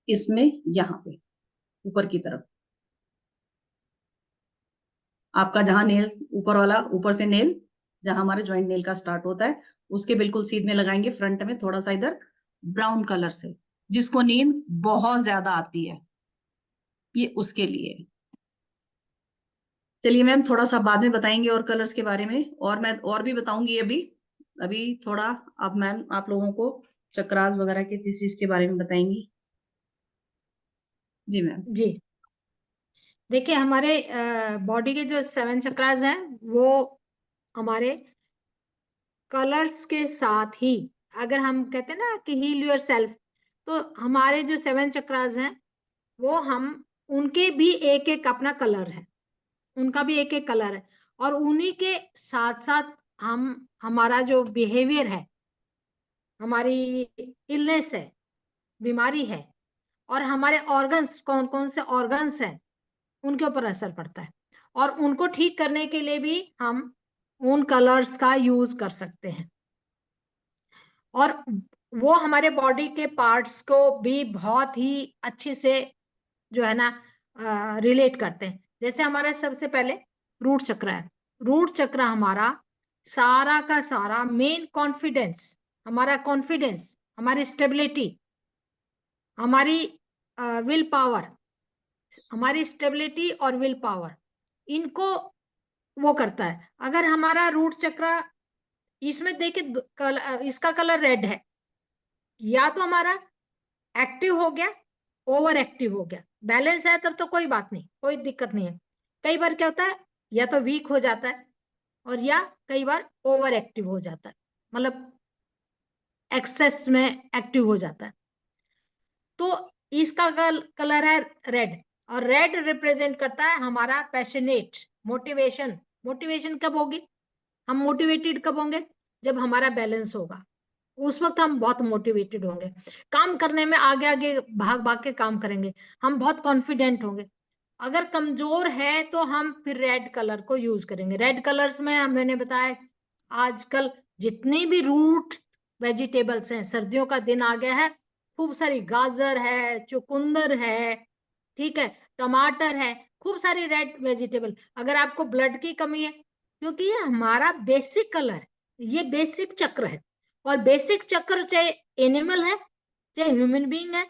इसमें यहाँ पे ऊपर की तरफ आपका जहां नेल ऊपर वाला, ऊपर से नेल जहां हमारे ज्वाइंट नेल का स्टार्ट होता है, उसके बिल्कुल सीध में लगाएंगे, फ्रंट में थोड़ा सा इधर ब्राउन कलर से। जिसको नींद बहुत ज्यादा आती है, ये उसके लिए है। चलिए मैम, थोड़ा सा बाद में बताएंगे और कलर्स के बारे में, और मैं और भी बताऊंगी अभी। अभी थोड़ा, अब मैम आप लोगों को चक्रास वगैरह की चीज के बारे में बताएंगी। जी मैम। जी, देखिए हमारे बॉडी के जो 7 चक्रास हैं वो हमारे कलर्स के साथ ही, अगर हम कहते हैं ना कि हील योर सेल्फ, तो हमारे जो 7 चक्रास हैं वो हम, उनके भी एक एक अपना कलर है, उनका भी एक एक कलर है। और उन्हीं के साथ साथ हम, हमारा जो बिहेवियर है, हमारी इलनेस है, बीमारी है, और हमारे ऑर्गन्स, कौन कौन से ऑर्गन्स हैं, उनके ऊपर असर पड़ता है। और उनको ठीक करने के लिए भी हम उन कलर्स का यूज कर सकते हैं। और वो हमारे बॉडी के पार्ट्स को भी बहुत ही अच्छे से जो है ना रिलेट करते हैं। जैसे हमारा सबसे पहले रूट चक्र है। रूट चक्र हमारा सारा का सारा मेन कॉन्फिडेंस, हमारा कॉन्फिडेंस, हमारी स्टेबिलिटी, हमारी विल पावर, हमारी स्टेबिलिटी और विल पावर, इनको वो करता है। अगर हमारा रूट चक्र, इसमें देखिए इसका कलर रेड है, या तो हमारा एक्टिव हो गया, ओवर एक्टिव हो गया। बैलेंस है तब तो कोई बात नहीं, कोई दिक्कत नहीं है। कई बार क्या होता है, या तो वीक हो जाता है, और या कई बार ओवर एक्टिव हो जाता है, मतलब एक्सेस में एक्टिव हो जाता है। तो इसका कलर है रेड, और रेड रिप्रेजेंट करता है हमारा पैशनेट मोटिवेशन। मोटिवेशन कब होगी, हम मोटिवेटेड कब होंगे, जब हमारा बैलेंस होगा, उस वक्त हम बहुत मोटिवेटेड होंगे, काम करने में आगे आगे भाग भाग के काम करेंगे, हम बहुत कॉन्फिडेंट होंगे। अगर कमजोर है तो हम फिर रेड कलर को यूज करेंगे। रेड कलर्स में मैंने बताया, आजकल जितनी भी रूट वेजिटेबल्स हैं, सर्दियों का दिन आ गया है, खूब सारी गाजर है, चुकंदर है, ठीक है, टमाटर है, खूब सारी रेड वेजिटेबल। अगर आपको ब्लड की कमी है, क्योंकि ये हमारा बेसिक कलर है, ये बेसिक चक्र है। और बेसिक चक्र चाहे एनिमल है चाहे ह्यूमन बीइंग है,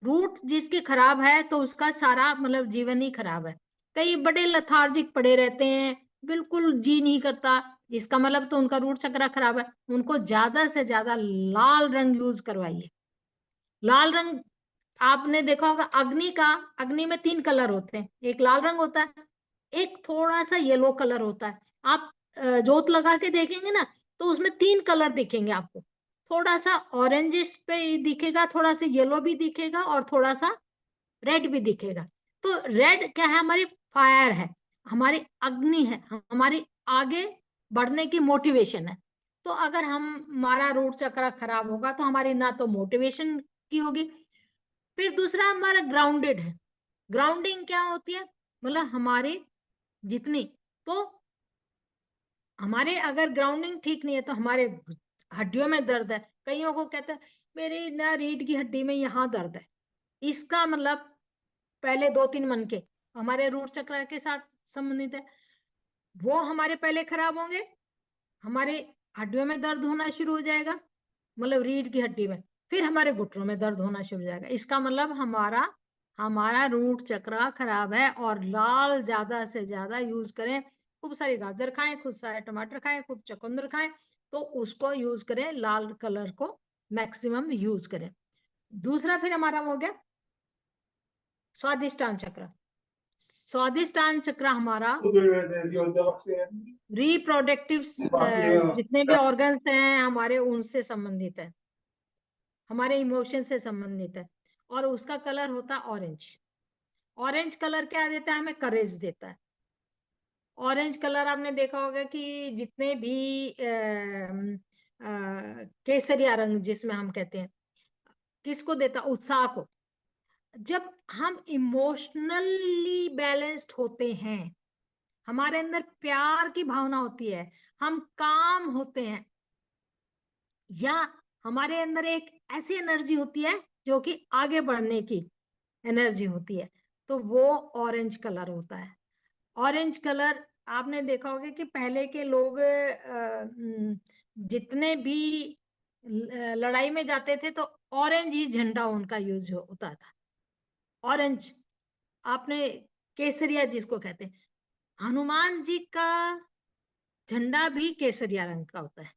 रूट जिसकी खराब है तो उसका सारा मतलब जीवन ही खराब है। कई बड़े लथार्जिक पड़े रहते हैं, बिल्कुल जी नहीं करता, इसका मतलब तो उनका रूट चक्र खराब है। उनको ज्यादा से ज्यादा लाल रंग यूज करवाइए। लाल रंग आपने देखा होगा, अग्नि का, अग्नि में 3 कलर होते हैं, एक लाल रंग होता है, एक थोड़ा सा येलो कलर होता है। आप जोत लगा के देखेंगे ना, तो उसमें 3 कलर दिखेंगे आपको, थोड़ा सा ऑरेंजिश पे दिखेगा, थोड़ा सा येलो भी दिखेगा, और थोड़ा सा रेड भी दिखेगा। तो रेड क्या है, हमारी फायर है, हमारी अग्नि है, हमारी आगे बढ़ने की मोटिवेशन है। तो अगर हमारा रूट चक्र खराब होगा तो हमारी ना तो मोटिवेशन की होगी। फिर दूसरा हमारा ग्राउंडेड है। ग्राउंडिंग क्या होती है, मतलब हमारे जितनी, तो हमारे अगर ग्राउंडिंग ठीक नहीं है तो हमारे हड्डियों में दर्द है। कईयों को कहते हैं मेरी ना रीढ़ की हड्डी में यहाँ दर्द है, इसका मतलब पहले 2-3 मन के हमारे रूट चक्र के साथ संबंधित है, वो हमारे पहले खराब होंगे। हमारे हड्डियों में दर्द होना शुरू हो जाएगा, मतलब रीढ़ की हड्डी में, फिर हमारे घुटनों में दर्द होना शुरू हो जाएगा। इसका मतलब हमारा हमारा रूट चक्र खराब है। और लाल ज्यादा से ज्यादा यूज करें, खूब सारी गाजर खाएं, खूब सारे टमाटर खाएं, खूब चुकंदर खाएं, तो उसको यूज करें, लाल कलर को मैक्सिमम यूज करें। दूसरा फिर हमारा हो गया स्वादिष्टान चक्र। स्वादिष्टान चक्र हमारा रिप्रोडक्टिव जितने भी ऑर्गन्स हैं हमारे, उनसे संबंधित है, हमारे इमोशन से संबंधित है। और उसका कलर होता है ऑरेंज। ऑरेंज कलर क्या देता है? हमें करेज देता है। ऑरेंज कलर आपने देखा होगा कि जितने भी केसरिया रंग जिसमें हम कहते हैं, किसको देता? उत्साह को। जब हम इमोशनली बैलेंस्ड होते हैं, हमारे अंदर प्यार की भावना होती है, हम काम होते हैं, या हमारे अंदर एक ऐसी एनर्जी होती है जो कि आगे बढ़ने की एनर्जी होती है, तो वो ऑरेंज कलर होता है। ऑरेंज कलर आपने देखा होगा कि पहले के लोग जितने भी लड़ाई में जाते थे तो ऑरेंज ही झंडा उनका यूज होता था। ऑरेंज, आपने केसरिया जिसको कहते हैं, हनुमान जी का झंडा भी केसरिया रंग का होता है,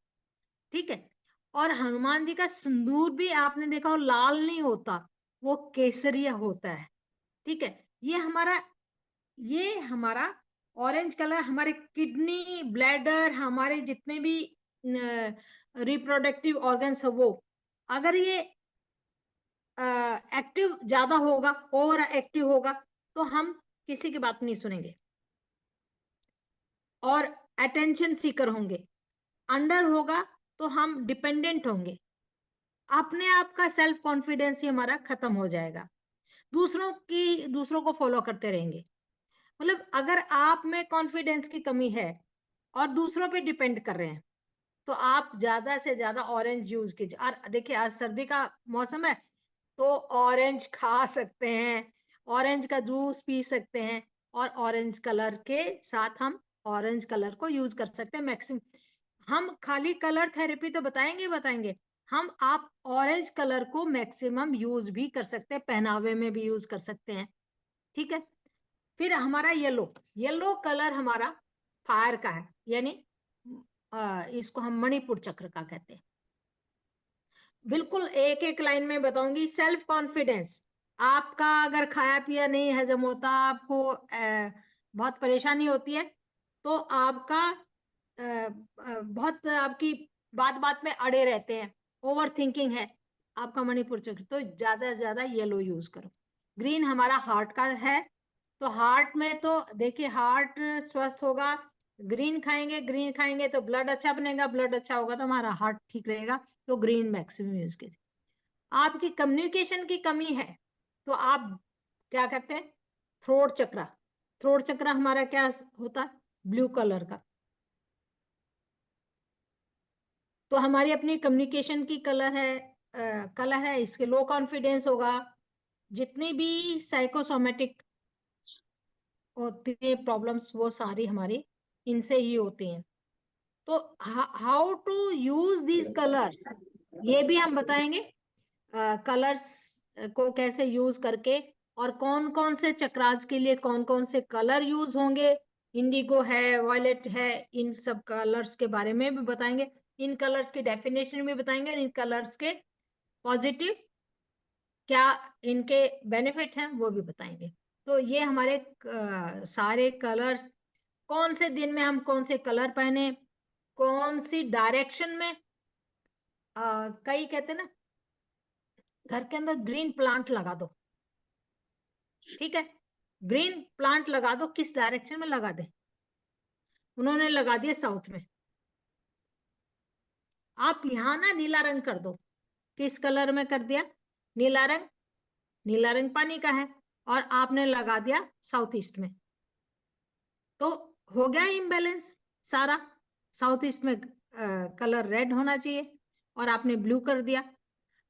ठीक है। और हनुमान जी का सिंदूर भी आपने देखा हो लाल नहीं होता, वो केसरिया होता है, ठीक है। ये हमारा ऑरेंज कलर हमारे किडनी, ब्लैडर, हमारे जितने भी रिप्रोडक्टिव ऑर्गन्स है, वो अगर ये एक्टिव ज्यादा होगा, ओवर एक्टिव होगा, तो हम किसी की बात नहीं सुनेंगे और अटेंशन सीकर होंगे। अंडर होगा तो हम डिपेंडेंट होंगे, अपने आप का सेल्फ कॉन्फिडेंस ही हमारा खत्म हो जाएगा, दूसरों को फॉलो करते रहेंगे। मतलब अगर आप में कॉन्फिडेंस की कमी है और दूसरों पे डिपेंड कर रहे हैं, तो आप ज्यादा से ज्यादा ऑरेंज यूज कीजिए। और देखिए आज सर्दी का मौसम है, तो ऑरेंज खा सकते हैं, ऑरेंज का जूस पी सकते हैं, और ऑरेंज कलर के साथ हम ऑरेंज कलर को यूज कर सकते हैं मैक्सिमम। हम खाली कलर थेरेपी तो बताएंगे, हम आप ऑरेंज कलर को मैक्सिमम यूज भी कर सकते हैं, पहनावे में भी यूज कर सकते हैं, ठीक है। फिर हमारा येलो कलर हमारा फायर का है, यानी इसको हम मणिपुर चक्र का कहते हैं। बिल्कुल एक एक लाइन में बताऊंगी। सेल्फ कॉन्फिडेंस, आपका अगर खाया पिया नहीं हजम होता, आपको बहुत परेशानी होती है, तो आपका बहुत आपकी बात बात में अड़े रहते हैं, ओवर थिंकिंग है आपका मणिपुर चक्र, तो ज्यादा से ज्यादा येलो यूज करो। ग्रीन हमारा हार्ट का है, तो हार्ट में तो देखिए हार्ट स्वस्थ होगा, ग्रीन खाएंगे तो ब्लड अच्छा बनेगा, ब्लड अच्छा होगा तो हमारा हार्ट ठीक रहेगा, तो ग्रीन मैक्सिमम यूज कीजिए। आपकी कम्युनिकेशन की कमी है, तो आप क्या करते हैं? थ्रोट चक्र हमारा क्या होता है? ब्लू कलर का। तो हमारी अपनी कम्युनिकेशन की कलर है, इसके लो कॉन्फिडेंस होगा। जितनी भी साइकोसोमेटिक होती है प्रॉब्लम्स, वो सारी हमारी इनसे ही होती हैं। तो how to use these colours, ये भी हम बताएंगे। कलर्स को कैसे यूज करके, और कौन कौन से चक्रास के लिए कौन कौन से कलर यूज होंगे, इंडिगो है, वॉयलेट है, इन सब कलर्स के बारे में भी बताएंगे। इन कलर्स की डेफिनेशन भी बताएंगे, इन कलर्स के पॉजिटिव क्या इनके बेनिफिट हैं वो भी बताएंगे। तो ये हमारे सारे कलर्स, कौन से दिन में हम कौन से कलर पहने, कौन सी डायरेक्शन में। कई कहते हैं ना, घर के अंदर ग्रीन प्लांट लगा दो, ठीक है, ग्रीन प्लांट लगा दो, किस डायरेक्शन में लगा दे? उन्होंने लगा दिया साउथ में। आप यहां ना नीला रंग कर दो, किस कलर में कर दिया? नीला रंग। नीला रंग पानी का है, और आपने लगा दिया साउथ ईस्ट में, तो हो गया इम्बैलेंस सारा। साउथ ईस्ट में कलर रेड होना चाहिए, और आपने ब्लू कर दिया।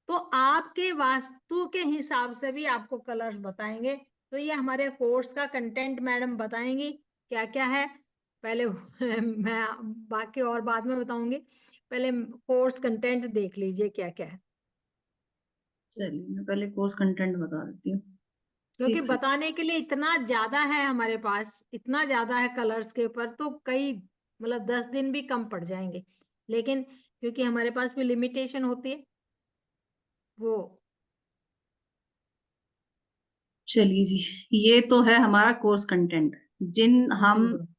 तो आपके वास्तु के हिसाब से भी आपको कलर्स बताएंगे। तो ये हमारे कोर्स का कंटेंट मैडम बताएंगी क्या क्या है। पहले मैं बाकी और बाद में बताऊंगी, पहले कोर्स कंटेंट देख लीजिए क्या क्या है, चलिए मैं पहले कोर्स कंटेंट बता देती हूँ। क्योंकि ठीक से बताने के लिए इतना ज्यादा है हमारे पास, इतना ज्यादा है कलर्स के ऊपर, तो कई मतलब 10 दिन भी कम पड़ जाएंगे, लेकिन क्योंकि हमारे पास भी लिमिटेशन होती है वो। चलिए जी, ये तो है हमारा कोर्स कंटेंट, जिन हम बिल्कुल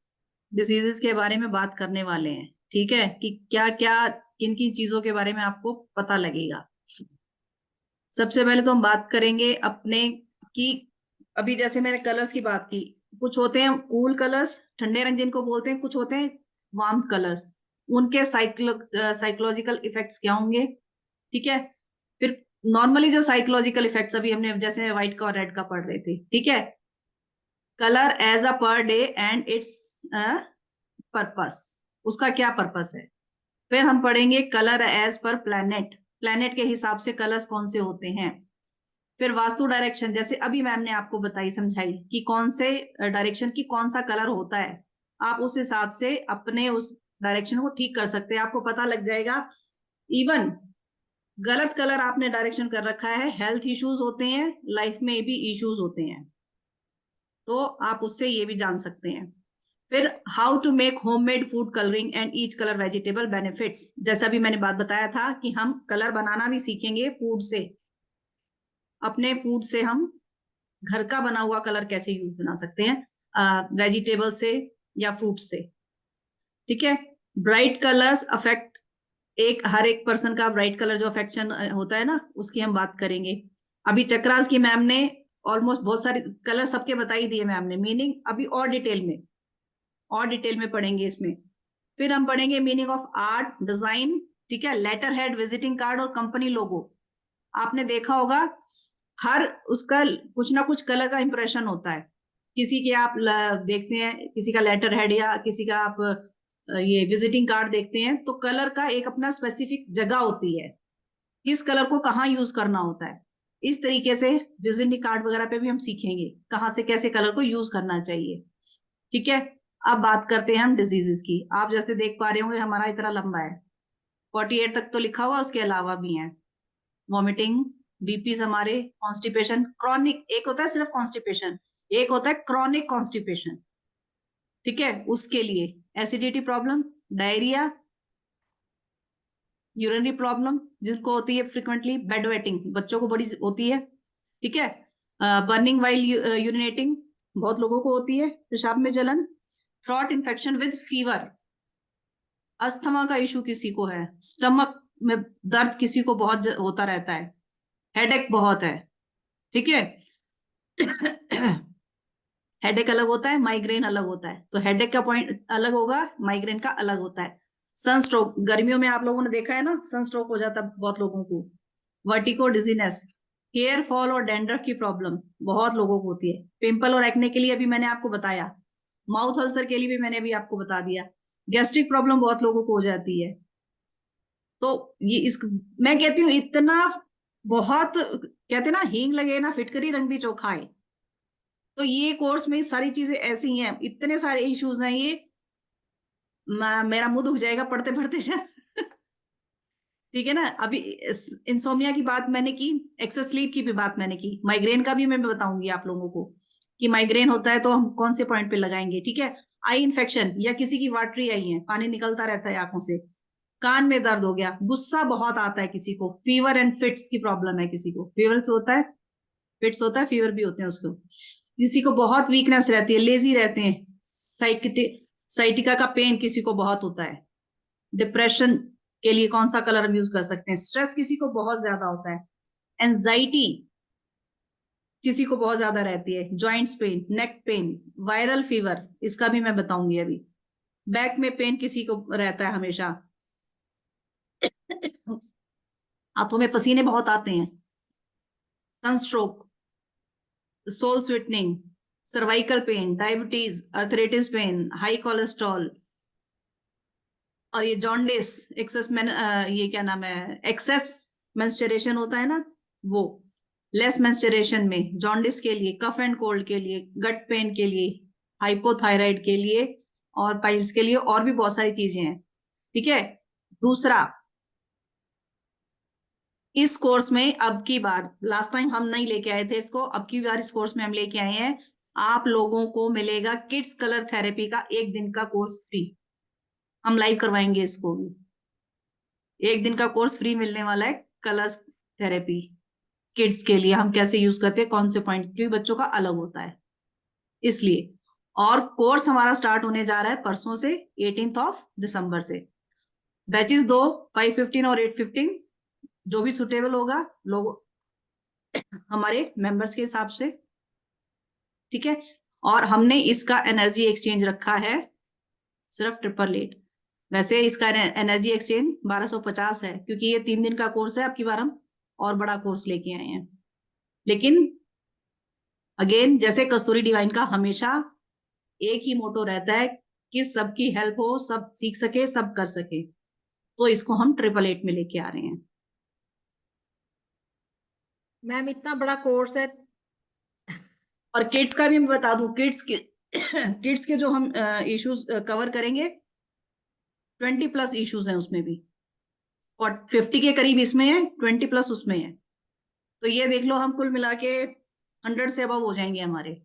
डिजीजेस के बारे में बात करने वाले हैं। ठीक है, कि क्या क्या किन किन चीजों के बारे में आपको पता लगेगा। सबसे पहले तो हम बात करेंगे अपने की, अभी जैसे मैंने कलर्स की बात की, कुछ होते हैं कूल कलर्स, ठंडे रंग जिनको बोलते हैं, कुछ होते हैं वार्म कलर्स, उनके साइकोलॉजिकल इफेक्ट्स क्या होंगे। ठीक है, फिर नॉर्मली जो साइकोलॉजिकल इफेक्ट्स अभी हमने जैसे व्हाइट का और रेड का पढ़ रहे थे। ठीक है, colour as a per day and it's purpose, उसका क्या पर्पस है। फिर हम पढ़ेंगे colour as per planet, planet के हिसाब से कलर्स कौन से होते हैं। फिर वास्तु डायरेक्शन, जैसे अभी मैम ने आपको बताई समझाई कि कौन से डायरेक्शन की कौन सा कलर होता है, आप उस हिसाब से अपने उस डायरेक्शन को ठीक कर सकते हैं, आपको पता लग जाएगा। इवन गलत कलर आपने डायरेक्शन कर रखा है, हेल्थ इश्यूज होते हैं, लाइफ में भी इश्यूज होते हैं, तो आप उससे ये भी जान सकते हैं। फिर how to make homemade food colouring and each colour vegetable benefits, जैसा भी मैंने बात बताया था कि हम कलर बनाना भी सीखेंगे फूड से, अपने फूड से हम घर का बना हुआ कलर कैसे यूज बना सकते हैं वेजिटेबल से या फ्रूट से। ठीक है, ब्राइट कलर्स अफेक्ट, एक हर एक पर्सन का ब्राइट कलर जो अफेक्शन होता है ना, उसकी हम बात करेंगे। अभी चक्रास की मैम ने ऑलमोस्ट बहुत सारे कलर सबके बता ही दिए मैम ने, मीनिंग अभी और डिटेल में पढ़ेंगे इसमें। फिर हम पढ़ेंगे मीनिंग ऑफ आर्ट डिजाइन। ठीक है, लेटर हेड, विजिटिंग कार्ड और कंपनी लोगो, आपने देखा होगा हर उसका कुछ ना कुछ कलर का इंप्रेशन होता है। किसी के आप देखते हैं, किसी का लेटर हेड या किसी का आप ये विजिटिंग कार्ड देखते हैं, तो कलर का एक अपना स्पेसिफिक जगह होती है, किस कलर को कहाँ यूज करना होता है। इस तरीके से विजिटिंग कार्ड वगैरह पे भी हम सीखेंगे कहाँ से कैसे कलर को यूज करना चाहिए। ठीक है, अब बात करते हैं हम डिजीजेस की। आप जैसे देख पा रहे होंगे हमारा इतना लंबा है, 48 तक तो लिखा हुआ, उसके अलावा भी है वॉमिटिंग, बीपीज हमारे, कॉन्स्टिपेशन क्रॉनिक, एक होता है सिर्फ कॉन्स्टिपेशन, एक होता है क्रॉनिक कॉन्स्टिपेशन। ठीक है, उसके लिए acidity problem, diarrhoea, urinary problem जिसको होती है फ्रिक्वेंटली, बेड वेटिंग बच्चों को बड़ी होती है। ठीक है, बर्निंग वाइल यूरिनेटिंग बहुत लोगों को होती है, पेशाब में जलन, throat infection with fever, asthma का इशू किसी को है, स्टमक में दर्द किसी को बहुत होता रहता है, हेडेक बहुत है। ठीक है, हेडेक अलग होता है, माइग्रेन अलग होता है, तो हेडेक का पॉइंट अलग होगा, माइग्रेन का अलग होता है। सनस्ट्रोक, गर्मियों में आप लोगों ने देखा है ना, सनस्ट्रोक हो जाता है बहुत लोगों को। वर्टिको, डिजीनेस, हेयर फॉल और डैंड्रफ की प्रॉब्लम बहुत लोगों को होती है। पिंपल और एक्ने के लिए अभी मैंने आपको बताया, माउथ अल्सर के लिए भी मैंने अभी आपको बता दिया, गैस्ट्रिक प्रॉब्लम बहुत लोगों को हो जाती है। तो ये इस, मैं कहती हूँ इतना बहुत, कहते ना हींग लगे ना फिटकरी रंग भी चोखा है, तो ये कोर्स में सारी चीजें ऐसी हैं, इतने सारे इश्यूज हैं ये, मेरा मुंह दुख जाएगा पढ़ते पढ़ते ठीक है ना, अभी इंसोमिया की बात मैंने की, एक्सेस स्लीप की भी बात मैंने की, माइग्रेन का भी मैं बताऊंगी आप लोगों को कि माइग्रेन होता है तो हम कौन से पॉइंट पे लगाएंगे। ठीक है, आई इन्फेक्शन या किसी की वाटरी आई है, पानी निकलता रहता है आंखों से, कान में दर्द हो गया, गुस्सा बहुत आता है किसी को, फीवर एंड फिट्स की प्रॉब्लम है किसी को, फीवर होता है, फिट्स होता है, फीवर भी होते हैं उसको, किसी को बहुत वीकनेस रहती है, लेजी रहते हैं, साइटिका का पेन किसी को बहुत होता है, डिप्रेशन के लिए कौन सा कलर हम यूज कर सकते हैं, स्ट्रेस किसी को बहुत ज्यादा होता है, एंजाइटी किसी को बहुत ज्यादा रहती है, joints pain, neck pain, viral fever इसका भी मैं बताऊंगी अभी, बैक में पेन किसी को रहता है हमेशा, हाथों में पसीने बहुत आते हैं, sunstroke, sole sweetening, cervical pain, diabetes, arthritis pain, high cholesterol, और ये जॉन्डिस, एक्सेस ये क्या नाम है, एक्सेस मेंस्ट्रुएशन होता है ना वो, लेस मेंस्ट्रुएशन में, जॉन्डिस के लिए, कफ एंड कोल्ड के लिए, गट पेन के लिए, हाइपोथायराइड के लिए, और पाइल्स के लिए और भी बहुत सारी चीजें हैं, ठीक है। दूसरा, इस कोर्स में अब की बार, लास्ट टाइम हम नहीं लेके आए थे इसको, अब की बार इस कोर्स में हम लेके आए हैं, आप लोगों को मिलेगा किड्स कलर थेरेपी का 1 दिन का कोर्स फ्री। हम लाइव करवाएंगे इसको भी, 1 दिन का कोर्स फ्री मिलने वाला है, कलर थेरेपी किड्स के लिए हम कैसे यूज करते हैं, कौन से पॉइंट, क्योंकि बच्चों का अलग होता है इसलिए। और कोर्स हमारा स्टार्ट होने जा रहा है परसों से, 18 दिसंबर से। बैचेस 2, 5:15 और 8:15, जो भी सुटेबल होगा लोग हमारे मेंबर्स के हिसाब से, ठीक है। और हमने इसका एनर्जी एक्सचेंज रखा है सिर्फ 888। वैसे इसका एनर्जी एक्सचेंज 1250 है, क्योंकि ये 3 दिन का कोर्स है, अब की बार हम और बड़ा कोर्स लेके आए हैं। लेकिन अगेन, जैसे कस्तूरी डिवाइन का हमेशा एक ही मोटो रहता है कि सबकी हेल्प हो, सब सीख सके, सब कर सके, तो इसको हम 888 में लेके आ रहे हैं। मैम इतना बड़ा कोर्स है। और किड्स का भी मैं बता दूं, किड्स के जो हम इश्यूज कवर करेंगे, 20+ इश्यूज हैं उसमें भी, और 50 के करीब इसमें है, 20+ उसमें है। तो ये देख लो, हम कुल मिला के 100 से अबव हो जाएंगे हमारे।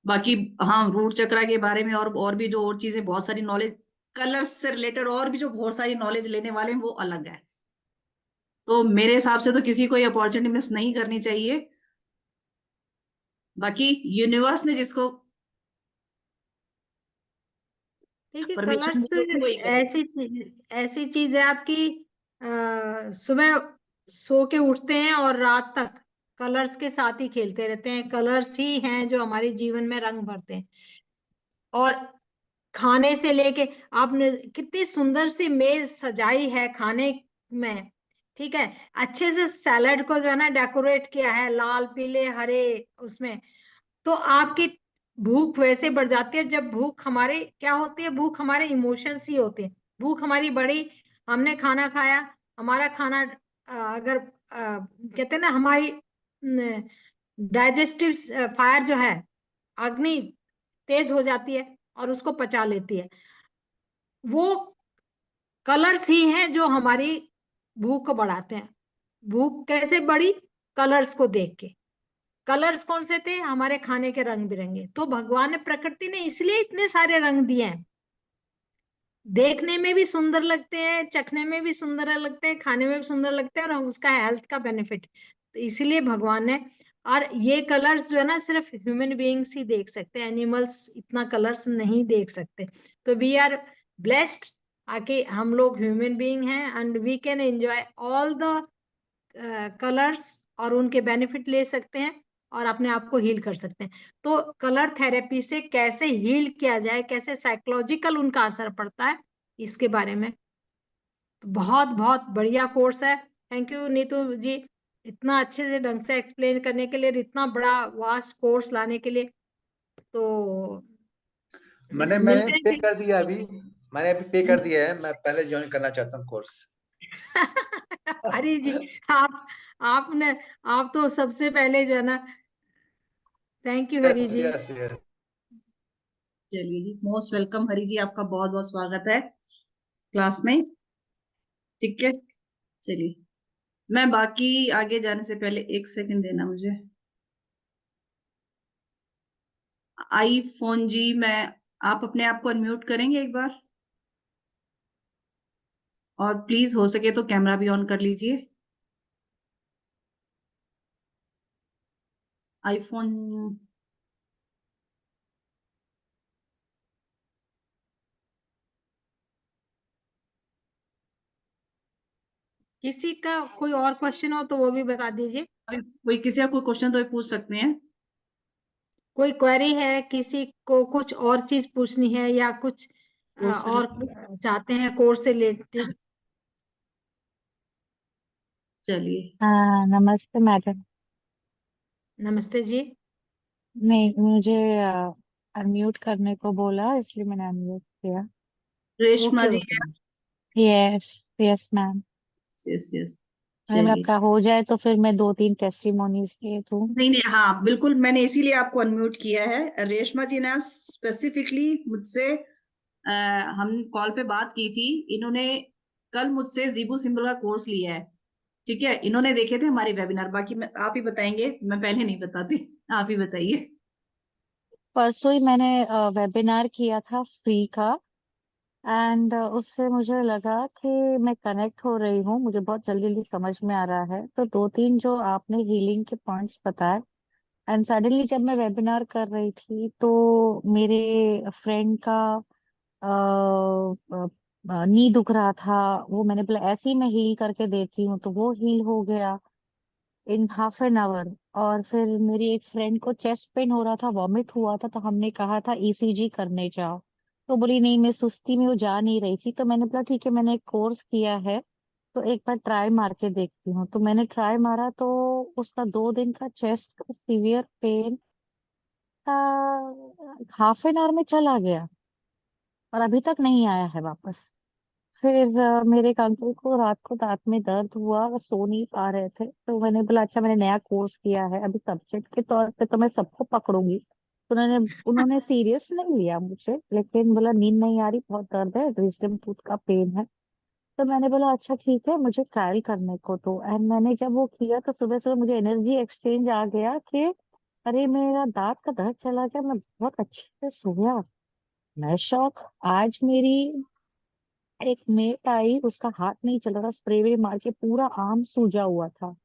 बाकी हाँ, रूट चक्रा के बारे में और भी जो और चीजें, बहुत सारी नॉलेज कलर्स से रिलेटेड और भी जो बहुत सारी नॉलेज लेने वाले हैं वो अलग है। तो मेरे हिसाब से तो किसी को ये अपॉर्चुनिटी मिस नहीं करनी चाहिए। बाकी यूनिवर्स ने जिसको देखिए परमिशन कलर्स दी होगी वही करेगा। ऐसी चीज है आपकी, सुबह सो के उठते हैं और रात तक कलर्स के साथ ही खेलते रहते हैं। कलर्स ही हैं जो हमारे जीवन में रंग भरते हैं। और खाने से लेके, आपने कितनी सुंदर सी मेज सजाई है खाने में, ठीक है। अच्छे से सैलड को जो है ना डेकोरेट किया है लाल पीले हरे उसमें, तो आपकी भूख वैसे बढ़ जाती है। जब भूख हमारे क्या होती है, भूख हमारे इमोशंस ही होते हैं। भूख हमारी बढ़ी, हमने खाना खाया, हमारा खाना अगर कहते हैं ना, हमारी डाइजेस्टिव फायर जो है, अग्नि तेज हो जाती है और उसको पचा लेती है। वो कलर्स ही हैं जो हमारी भूख को बढ़ाते हैं। भूख कैसे बढ़ी? कलर्स को देख के। कलर्स कौन से थे? हमारे खाने के रंग बिरंगे। तो भगवान ने, प्रकृति ने इसलिए इतने सारे रंग दिए हैं, देखने में भी सुंदर लगते हैं, चखने में भी सुंदर लगते हैं, खाने में भी सुंदर लगते हैं, और उसका हेल्थ का बेनिफिट। तो इसलिए भगवान ने, और ये कलर्स जो है ना सिर्फ ह्यूमन बीइंग्स ही देख सकते हैं, एनिमल्स इतना कलर्स नहीं देख सकते। तो वी आर ब्लेस्ड आके हम लोग ह्यूमन बीइंग हैं, and we can enjoy all the colours और उनके बेनिफिट ले सकते हैं और अपने आप को हील कर सकते हैं। तो कलर थेरेपी से कैसे हील किया जाए, कैसे साइकोलॉजिकल उनका असर पड़ता है, इसके बारे में तो बहुत बहुत बढ़िया कोर्स है। थैंक यू नीतू जी, इतना अच्छे से ढंग से एक्सप्लेन करने के लिए, इतना बड़ा वास्ट कोर्स लाने के लिए। तो मैंने मिलते पे हैं कर दिया अभी। मैंने अभी पे कर दिया है, मैं पहले ज्वाइन करना चाहता हूँ कोर्स। हरी जी, आप आपने आप तो सबसे पहले जो है ना, thank you Hari ji. Yes yes. चलिए जी, मोस्ट वेलकम हरी जी, आपका बहुत बहुत स्वागत है क्लास में, ठीक है। चलिए, मैं बाकी आगे जाने से पहले 1 सेकंड देना मुझे। आईफोन जी, मैं, आप अपने आप को अनम्यूट करेंगे एक बार, और प्लीज हो सके तो कैमरा भी ऑन कर लीजिए। आईफोन, किसी का कोई और क्वेश्चन हो तो वो भी बता दीजिए। कोई किसी का कोई क्वेश्चन तो पूछ सकते हैं। कोई क्वेरी है, किसी को कुछ और चीज पूछनी है, या कुछ कोर्स से और related? चाहते हैं कोर्स से रिलेटेड? चलिए, नमस्ते मैडम। नमस्ते जी। नहीं, मुझे अनम्यूट करने को बोला, इसलिए मैंने अनम्यूट किया। Reshma okay ji okay. Yes yes ma'am. है। Yes yes. मैंने बोला चलिए, आपका हो जाए तो फिर मैं 2-3 टेस्टिमोनीज दे दूं। नहीं नहीं, हाँ बिल्कुल, मैंने इसीलिए आपको अनम्यूट किया है। रेशमा जी ने स्पेसिफिकली मुझसे हम कॉल पे बात की थी। इन्होंने कल मुझसे जीबू सिंबल का कोर्स लिया है। ठीक है, इन्होंने देखे थे हमारे वेबिनार। बाकी मैं, आप ही बताएंगे, मैं पहले नहीं बताती। आप ही बताइए। परसों ही मैंने वेबिनार किया था फ्री का। एंड उससे मुझे लगा कि मैं कनेक्ट हो रही हूँ, मुझे बहुत जल्दी जल्दी समझ में आ रहा है। तो 2-3 जो आपने हीलिंग के पॉइंट्स बताए, एंड सडनली जब मैं वेबिनार कर रही थी तो मेरे फ्रेंड का नी दुख रहा था। वो मैंने बोला ऐसे ही मैं हील करके देती हूँ, तो वो हील हो गया इन हाफ एन आवर। और फिर मेरी एक फ्रेंड को चेस्ट पेन हो रहा था, वॉमिट हुआ था, तो हमने कहा था ईसीजी करने जाओ। तो बोली नहीं, मैं सुस्ती में वो जा नहीं रही थी। तो मैंने बोला ठीक है, मैंने एक कोर्स किया है तो एक बार ट्राई मार के देखती हूँ। तो मैंने ट्राई मारा तो उसका 2 दिन का चेस्ट का सीवियर पेन का हाफ एन आवर में चला गया, और अभी तक नहीं आया है वापस। फिर मेरे एक अंकल को रात को दांत में दर्द हुआ, वो सो नहीं पा रहे थे। तो मैंने बोला अच्छा, मैंने नया कोर्स किया है, अभी सब्जेक्ट के तौर पे तो मैं सबको पकड़ूंगी। तो उन्होंने उन्होंने सीरियस नहीं लिया मुझे, लेकिन बोला नींद नहीं आ रही, बहुत दर्द है, विजडम टूथ का पेन है। तो मैंने बोला अच्छा ठीक है, मुझे ट्रायल करने को। तो एंड मैंने जब वो किया तो सुबह सुबह मुझे एनर्जी एक्सचेंज आ गया कि अरे मेरा दांत का दर्द चला गया, मैं बहुत अच्छे से सो गया। मैं शौक। आज मेरी एक मेट आई, उसका हाथ नहीं चल रहा था, स्प्रे वे मार के पूरा आर्म सूजा हुआ था।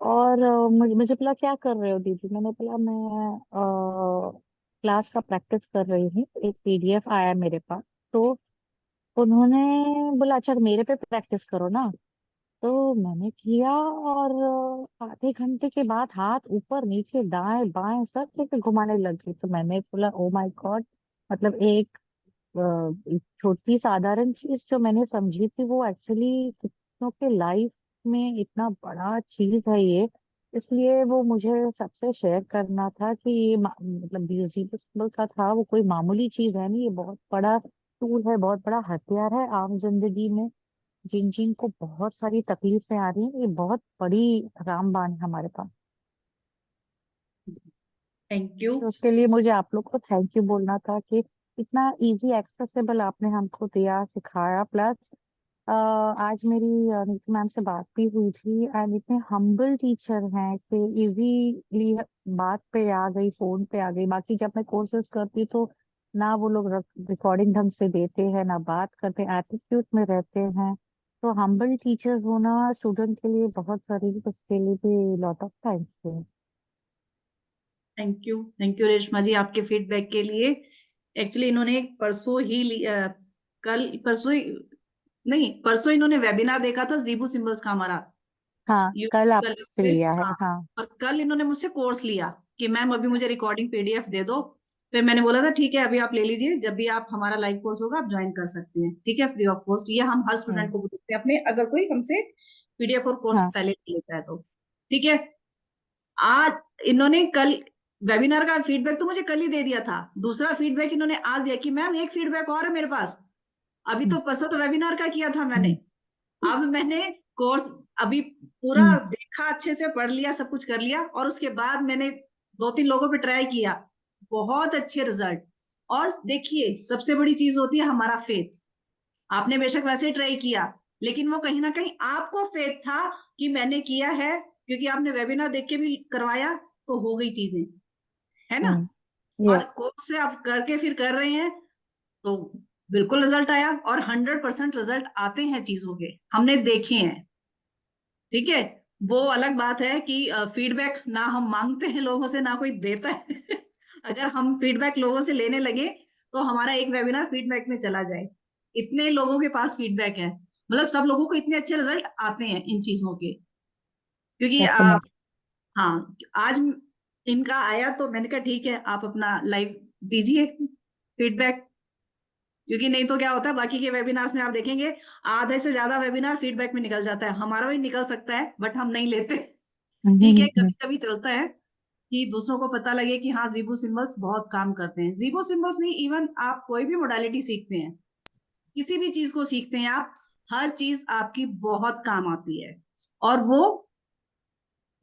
और मुझे बोला क्या कर रहे हो दीदी? मैंने बोला मैं क्लास का प्रैक्टिस कर रही हूँ, एक पीडीएफ आया मेरे पास। तो उन्होंने बोला अच्छा मेरे पे प्रैक्टिस करो ना। तो मैंने किया, और आधे घंटे के बाद हाथ ऊपर नीचे दाएं बाएं सब जगह घुमाने लगी। तो मैंने बोला ओ माय गॉड, मतलब एक छोटी साधारण चीज जो मैंने समझी थी वो एक्चुअली कितनों के लाइफ में इतना बड़ा चीज है ये। इसलिए वो मुझे सबसे शेयर करना था कि ये मतलब म्यूजिकल का था, वो कोई मामूली चीज है नहीं, ये बहुत बड़ा टूल है, बहुत बड़ा हथियार है आम जिंदगी में। जिन जिन को बहुत सारी तकलीफें आ रही हैं, ये बहुत बड़ी रामबाण है हमारे पास। Thank you. तो उसके लिए मुझे आप लोग को थैंक यू बोलना था कि इतना इजी एक्सेसिबल आपने हमको दिया, सिखाया। प्लस आज मेरी नीतू मैम से बात भी हुई थी, एंड इतने हम्बल टीचर हैं कि इजीली बात पे आ गई, फोन पे आ गई। बाकी जब मैं कोर्सेज करती हूँ तो ना वो लोग रिकॉर्डिंग ढंग से देते हैं, ना बात करते, एटीट्यूड में रहते हैं। तो हम्बल टीचर्स होना स्टूडेंट के लिए बहुत सारी, उसके लिए भी lot of thanks. Thank you Reshma ji, आपके फीडबैक के लिए। एक्चुअली इन्होंने परसों ही कल परसों ही, नहीं परसों इन्होंने वेबिनार देखा था जीबू सिंबल्स का हमारा हाँ कल यूट्यूब का आपसे पे। लिया है, हाँ, हाँ। और कल इन्होंने मुझसे कोर्स लिया कि मैम अभी मुझे रिकॉर्डिंग पीडीएफ दे दो। फिर मैंने बोला था ठीक है, अभी आप ले लीजिए, जब भी आप हमारा लाइव कोर्स होगा आप ज्वाइन कर सकते हैं, ठीक है, फ्री ऑफ कॉस्ट। ये हम हर स्टूडेंट हम्म। को बोलते हैं अपने, अगर कोई हमसे पीडीएफ और कोर्स हाँ। पहले ले लेता है तो। ठीक है, आज इन्होंने कल वेबिनार का फीडबैक तो मुझे कल ही दे दिया था, दूसरा फीडबैक इन्होंने आज दिया कि मैम एक फीडबैक और है मेरे पास। अभी तो परसों तो वेबिनार का किया था मैंने, अब मैंने कोर्स अभी पूरा हम्म। देखा, अच्छे से पढ़ लिया, सब कुछ कर लिया, और उसके बाद मैंने 2-3 लोगों पे ट्राई किया, बहुत अच्छे रिजल्ट। और देखिए सबसे बड़ी चीज होती है हमारा फेथ। आपने बेशक वैसे ट्राई किया, लेकिन वो कहीं ना कहीं आपको फेथ था कि मैंने किया है, क्योंकि आपने वेबिनार देख के भी करवाया, तो हो गई चीजें, है ना। ये और कोर्स से आप करके फिर कर रहे हैं, तो बिल्कुल रिजल्ट आया, और 100% रिजल्ट आते हैं चीजों के, हमने देखे हैं। ठीक है, वो अलग बात है कि फीडबैक ना हम मांगते हैं लोगों से, ना कोई देता है। अगर हम फीडबैक लोगों से लेने लगे तो हमारा एक वेबिनार फीडबैक में चला जाए। इतने लोगों के पास फीडबैक है, मतलब सब लोगों को इतने अच्छे रिजल्ट आते हैं इन चीजों के, क्योंकि डेफिनेट। हाँ, आज इनका आया तो मैंने कहा ठीक है, आप अपना लाइव दीजिए फीडबैक। क्योंकि नहीं तो क्या होता है, बाकी के वेबिनार्स में आप देखेंगे आधे से ज्यादा वेबिनार फीडबैक में निकल जाता है, हमारा भी निकल सकता है बट हम नहीं लेते। ठीक है, कभी कभी चलता है कि दूसरों को पता लगे कि हाँ जीबू सिंबल्स बहुत काम करते हैं। जीबू सिंबल्स नहीं, इवन आप कोई भी मोडालिटी सीखते हैं, किसी भी चीज को सीखते हैं आप, हर चीज आपकी बहुत काम आती है। और वो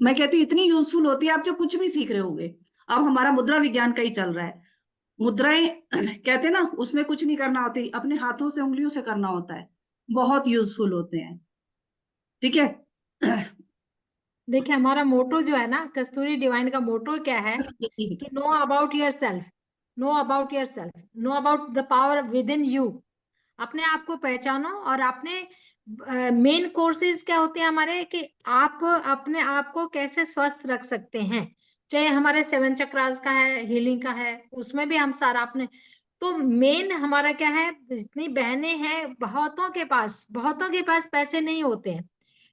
मैं कहती हूँ इतनी यूजफुल होती है आप जब कुछ भी सीख रहे होगे। अब हमारा मुद्रा विज्ञान का ही चल रहा है, मुद्राएं कहते हैं ना, उसमें कुछ नहीं करना होती, अपने हाथों से उंगलियों से करना होता है, बहुत यूजफुल होते हैं। ठीक है। देखिए हमारा मोटो जो है ना, कस्तूरी डिवाइन का मोटो क्या है कि know about your self, know about your self, know about the power with in you. अपने आप को पहचानो और अपने मेन कोर्सेज क्या होते हैं हमारे कि आप अपने आप को कैसे स्वस्थ रख सकते हैं। चाहे हमारे 7 चक्रास का है, हीलिंग का है, उसमें भी हम सारा अपने, तो मेन हमारा क्या है, जितनी बहनें हैं बहुतों के पास पैसे नहीं होते हैं,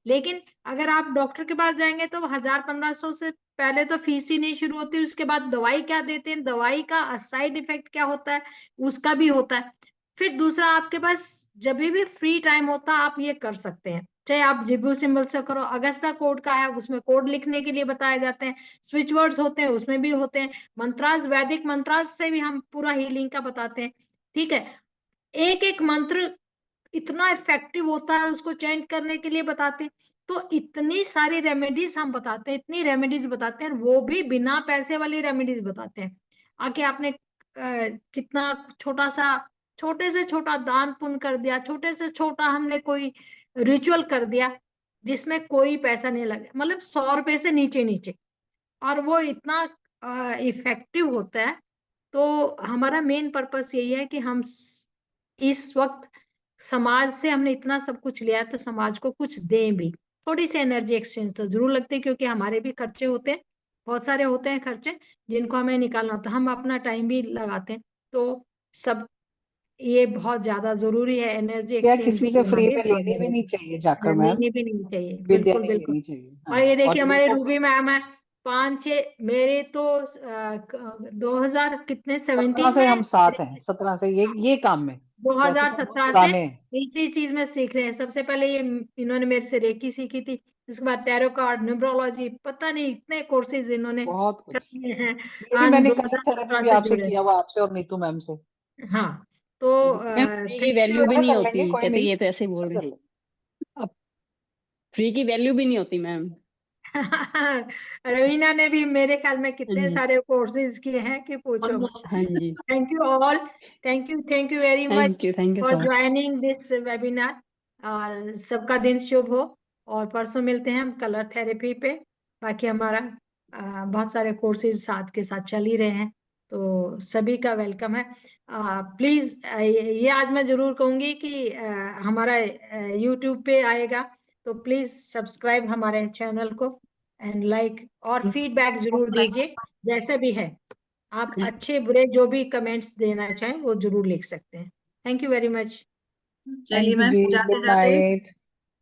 लेकिन अगर आप डॉक्टर के पास जाएंगे तो 1000-1500 से पहले तो फीस ही नहीं शुरू होती। उसके बाद दवाई क्या देते हैं, दवाई का साइड इफेक्ट क्या होता है उसका भी होता है। फिर दूसरा, आपके पास जब भी फ्री टाइम होता है आप ये कर सकते हैं, चाहे आप जिब्यू सिंबल से करो, अगस्ता कोड का है उसमें कोड लिखने के लिए बताए जाते हैं, स्विच वर्ड्स होते हैं उसमें भी होते हैं, मंत्रास, वैदिक मंत्रास से भी हम पूरा हीलिंग का बताते हैं। ठीक है, एक एक मंत्र इतना इफेक्टिव होता है, उसको चेंज करने के लिए बताते हैं। तो इतनी सारी रेमेडीज हम बताते हैं, इतनी रेमेडीज बताते हैं, वो भी बिना पैसे वाली रेमेडीज बताते हैं। आके आपने कितना छोटे से छोटा दान पुण्य कर दिया, छोटे से छोटा हमने कोई रिचुअल कर दिया जिसमें कोई पैसा नहीं लगे, मतलब 100 रुपए से नीचे नीचे, और वो इतना इफेक्टिव होता है। तो हमारा मेन पर्पस यही है कि हम इस वक्त समाज से हमने इतना सब कुछ लिया है तो समाज को कुछ दें भी। थोड़ी सी एनर्जी एक्सचेंज तो जरूर लगती है, क्योंकि हमारे भी खर्चे होते हैं, बहुत सारे होते हैं खर्चे जिनको हमें निकालना होता है, हम अपना टाइम भी लगाते हैं। तो सब ये बहुत ज्यादा जरूरी है, एनर्जी या एक्सचेंज किसी भी से फ्री हमारे में लेनी भी नहीं चाहिए जाकर मैम, लेनी भी नहीं चाहिए, विद्या बिल्कुल नहीं बिल्कुल। लेनी चाहिए। और ये हाँ, देखिए और हमारे इनको रूबी मैम है, 5-6 मेरे तो 2000 कितने 17 17 से में, हम साथ हैं, 17 से ये काम में, वैसे तो हम बहुत 2017 से पुराने हैं। इसी चीज में सीख रहे हैं। सबसे पहले ये इन्होंने मेरे से रेकी सीखी थी, उसके बाद टैरो कार्ड, न्यूमरोलॉजी, पता नहीं इतने कोर्सेज इन्होंने बहुत कर कुछ, लिए हैं। ये भी मैंने कलर थेरेपी 2017 भी से आपसे जुड़े। किया हुआ, आपसे और नीतू मैम से। हाँ, तो मैम फ्री की थैंक वैल्यू यू। भी दोबारा नहीं कर लेंगे, होती, कोई कहते नहीं, ये तो ऐसे ही बोल कर रहे लेंगे। अब फ्री की वैल्यू भी नहीं होती मैम। रवीना ने भी मेरे ख्याल में हाँ कितने जी, सारे कोर्सेज किए हैं कि पूछो मत। ऑलमोस्ट। हाँ जी, thank you all, thank you very much thank you for so much. Joining this webinar. और सबका दिन शुभ हो, और परसों मिलते हैं हम कलर थेरेपी पे। बाकी हमारा बहुत सारे कोर्सेज साथ के साथ चल ही रहे हैं, तो सभी का वेलकम है। प्लीज ये आज मैं जरूर कहूंगी कि हमारा यूट्यूब पे आएगा तो प्लीज सब्सक्राइब हमारे चैनल को एंड लाइक, और फीडबैक जरूर दीजिए जैसे भी है। आप अच्छे बुरे जो भी कमेंट्स देना चाहें वो जरूर लिख सकते हैं। Thank you very much. चलिए थैंक यू मैम, जी, जाते गुड जाते नाइट।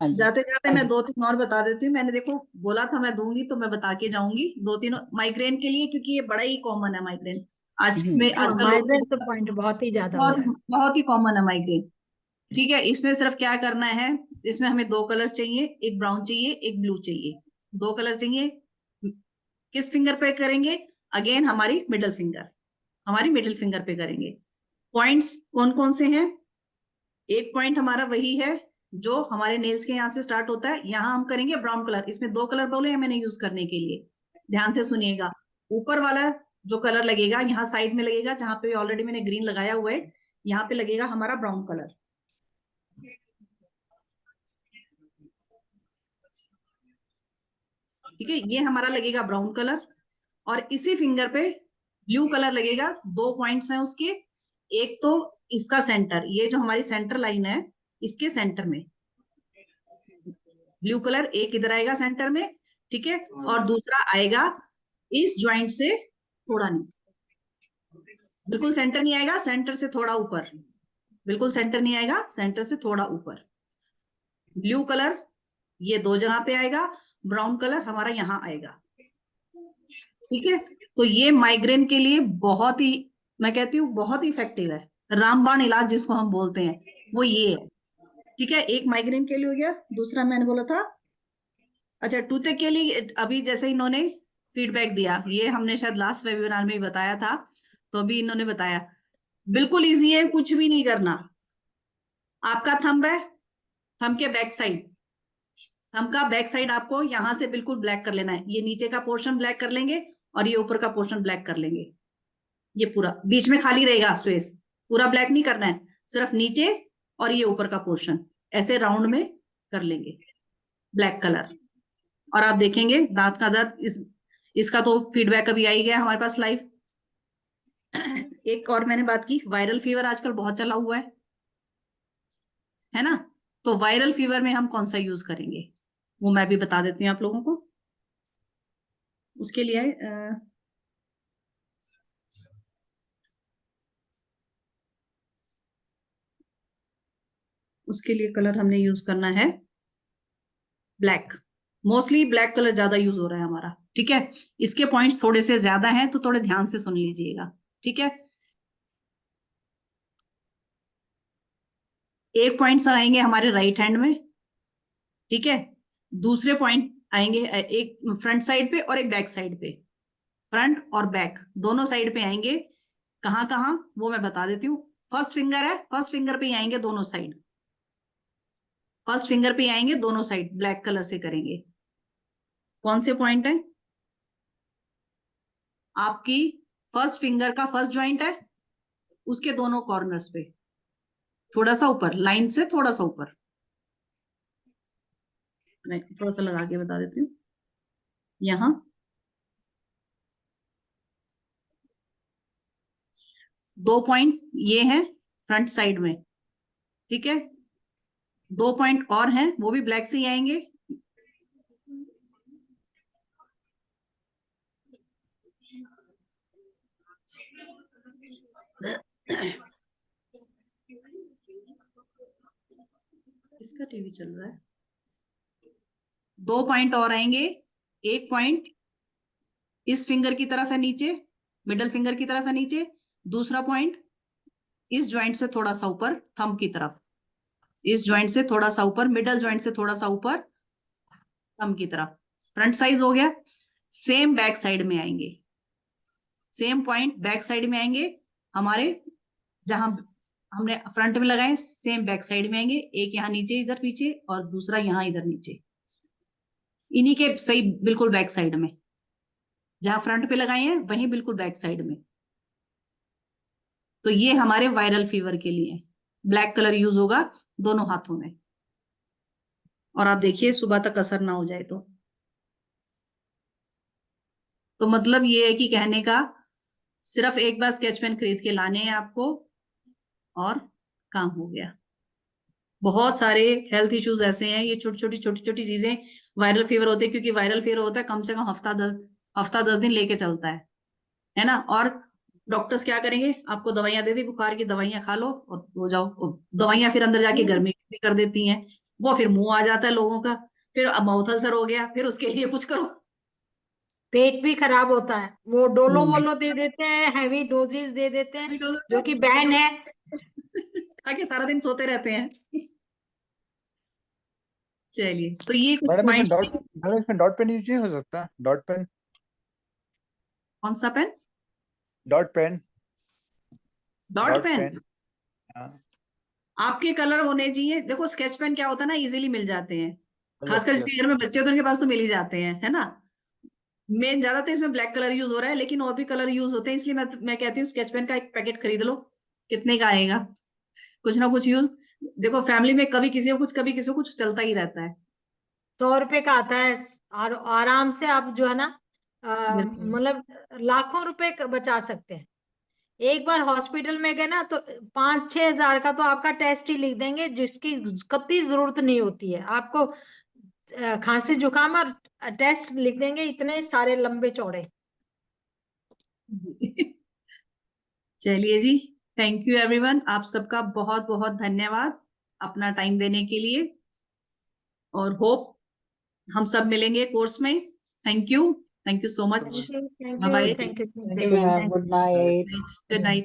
हाँ जी, जाते जाते हाँ मैं जी। 2-3 और बता देती हूँ। मैंने देखो बोला था मैं दूंगी तो मैं बता के जाऊंगी 2-3 माइग्रेन के लिए, क्योंकि ये बड़ा ही कॉमन है माइग्रेन आज में, हाँ, आजकल लोगों माइग्रेन तो को पॉइंट बहुत ही ज्यादा हो बहुत रहा है। बहुत ही कॉमन है माइग्रेन। ठीक है, इसमें सिर्फ क्या करना है, इसमें हमें 2 कलर्स चाहिए, एक ब्राउन चाहिए, एक ब्लू चाहिए, 2 कलर चाहिए। किस फिंगर पे करेंगे, अगेन हमारी मिडिल फिंगर पे करेंगे। पॉइंट्स कौन कौन से हैं, एक पॉइंट हमारा वही है जो हमारे नेल्स के यहाँ से स्टार्ट होता है, यहाँ हम करेंगे ब्राउन कलर। इसमें 2 कलर बोले हैं मैंने यूज करने के लिए, ध्यान से सुनिएगा। ऊपर वाला जो कलर लगेगा यहाँ साइड में लगेगा, जहां पे ऑलरेडी मैंने ग्रीन लगाया हुआ है, यहाँ पे लगेगा हमारा ब्राउन कलर। ठीक है, ये हमारा लगेगा ब्राउन कलर, और इसी फिंगर पे ब्लू कलर लगेगा। 2 पॉइंट्स हैं उसके, एक तो इसका सेंटर, ये जो हमारी सेंटर लाइन है इसके सेंटर में ब्लू कलर एक इधर आएगा सेंटर में, ठीक है, और दूसरा आएगा इस ज्वाइंट से थोड़ा नीचे, बिल्कुल सेंटर नहीं आएगा, सेंटर से थोड़ा ऊपर, बिल्कुल सेंटर नहीं आएगा, सेंटर से थोड़ा ऊपर। ब्लू कलर ये 2 जगह पे आएगा, ब्राउन कलर हमारा यहाँ आएगा। ठीक है, तो ये माइग्रेन के लिए बहुत ही, मैं कहती हूँ बहुत ही इफेक्टिव है, रामबाण इलाज जिसको हम बोलते हैं वो ये है। ठीक है, एक माइग्रेन के लिए हो गया, दूसरा मैंने बोला था, अच्छा टूथे के लिए अभी जैसे इन्होंने फीडबैक दिया, ये हमने शायद लास्ट वेबिनार में ही बताया था, तो अभी इन्होंने बताया बिल्कुल इजी है, कुछ भी नहीं करना। आपका थंब है, थंब के बैक साइड, थंब का बैक साइड आपको यहाँ से बिल्कुल ब्लैक कर लेना है। ये नीचे का पोर्शन ब्लैक कर लेंगे और ये ऊपर का पोर्शन ब्लैक कर लेंगे। ये पूरा बीच में खाली रहेगा स्पेस, पूरा ब्लैक नहीं करना है, सिर्फ नीचे और ये ऊपर का पोर्शन ऐसे राउंड में कर लेंगे ब्लैक कलर। और आप देखेंगे दांत का दर्द इसका तो फीडबैक अभी आई गया हमारे पास लाइव। एक और मैंने बात की, वायरल फीवर आजकल बहुत चला हुआ है ना, तो वायरल फीवर में हम कौन सा यूज करेंगे वो मैं भी बता देती हूँ आप लोगों को। उसके लिए कलर हमने यूज करना है ब्लैक। मोस्टली ब्लैक कलर ज्यादा यूज हो रहा है हमारा, ठीक है। इसके पॉइंट्स थोड़े से ज्यादा हैं तो थोड़े ध्यान से सुन लीजिएगा, ठीक है। एक पॉइंट्स आएंगे हमारे राइट हैंड में, ठीक है। दूसरे पॉइंट आएंगे एक फ्रंट साइड पे और एक बैक साइड पे। फ्रंट और बैक दोनों साइड पे आएंगे। कहाँ कहाँ वो मैं बता देती हूँ। फर्स्ट फिंगर है, फर्स्ट फिंगर पे ही आएंगे दोनों साइड। फर्स्ट फिंगर पे आएंगे दोनों साइड, ब्लैक कलर से करेंगे। कौन से पॉइंट है आपकी? फर्स्ट फिंगर का फर्स्ट जॉइंट है, उसके दोनों कॉर्नर्स पे थोड़ा सा ऊपर, लाइन से थोड़ा सा ऊपर। मैं थोड़ा सा लगा के बता देती हूँ। यहां 2 पॉइंट ये हैं फ्रंट साइड में, ठीक है। 2 पॉइंट और हैं, वो भी ब्लैक से ही आएंगे। इसका टीवी चल रहा है। 2 पॉइंट और आएंगे। एक पॉइंट इस फिंगर की तरफ है नीचे, मिडल फिंगर की तरफ है नीचे। दूसरा पॉइंट इस जॉइंट से थोड़ा सा ऊपर, थंब की तरफ। इस जॉइंट से थोड़ा सा ऊपर, मिडल जॉइंट से थोड़ा सा ऊपर, थंब की तरफ। फ्रंट साइज हो गया। सेम बैक साइड में आएंगे, सेम पॉइंट बैक साइड में आएंगे हमारे, जहां हमने फ्रंट में लगाए सेम बैक साइड में आएंगे। एक यहाँ नीचे इधर पीछे और दूसरा यहाँ इधर नीचे, इन्हीं के सही बिल्कुल बैक साइड में। जहां फ्रंट पे लगाए हैं वहीं बिल्कुल बैक साइड में। तो ये हमारे वायरल फीवर के लिए ब्लैक कलर यूज होगा दोनों हाथों में। और आप देखिए सुबह तक असर ना हो जाए तो मतलब ये है कि कहने का सिर्फ एक बार स्केच पेन खरीद के लाने हैं आपको और काम हो गया। बहुत सारे हेल्थ इश्यूज ऐसे हैं, ये छोटी छोटी चीजें वायरल फीवर होते हैं, क्योंकि वायरल फीवर होता है कम से कम हफ्ता 10 दिन लेके चलता है ना। और डॉक्टर्स क्या करेंगे, आपको दवाइयां दे दी, बुखार की दवाइयां खा लो और हो जाओ। दवाइयां फिर अंदर जाके गर्मी कर देती हैं, वो फिर मुंह आ जाता है लोगों का, फिर माउथ अल्सर हो गया, फिर उसके लिए कुछ करो, पेट भी खराब होता है। वो डोलो वोलो दे देते हैं, हैवी डोजेस दे देते हैं, जो कि बैन है। आके सारा दिन सोते रहते हैं। चलिए, तो ये कुछ मैडम पॉइंट्स। इसमें डॉट पेन यूज नहीं हो सकता? Dot pen? कौन सा pen? Dot pen? Dot pen? हाँ, आपके कलर होने चाहिए। देखो स्केच पेन क्या होता है ना, इजीली मिल जाते हैं, खासकर yes, जिसके घर में बच्चे होते हैं उनके पास तो मिल ही जाते हैं, है ना। मेन ज्यादातर इसमें ब्लैक कलर यूज हो रहा है, लेकिन और भी कलर यूज होते हैं, इसलिए मैं कहती हूँ स्केच पेन का एक पैकेट खरीद लो। कितने का आएगा? कुछ ना कुछ यूज। देखो फैमिली में कभी किसी को कुछ, कभी किसी को कुछ चलता ही रहता है। 100 रुपए का आता है और आराम से आप जो है ना बिल्कुल। मतलब लाखों रुपए बचा सकते हैं। एक बार हॉस्पिटल में गए ना तो 5-6 हजार का तो आपका टेस्ट ही लिख देंगे, जिसकी कतई जरूरत नहीं होती है आपको। खांसी जुकाम और टेस्ट लिख देंगे, इतने सारे लंबे चौड़े। चलिए जी, थैंक यू एवरीवन। आप सबका बहुत बहुत धन्यवाद अपना टाइम देने के लिए, और होप हम सब मिलेंगे कोर्स में। Thank you so much. Thank you, bye bye. Thank you, thank you ma'am, good night. Good night.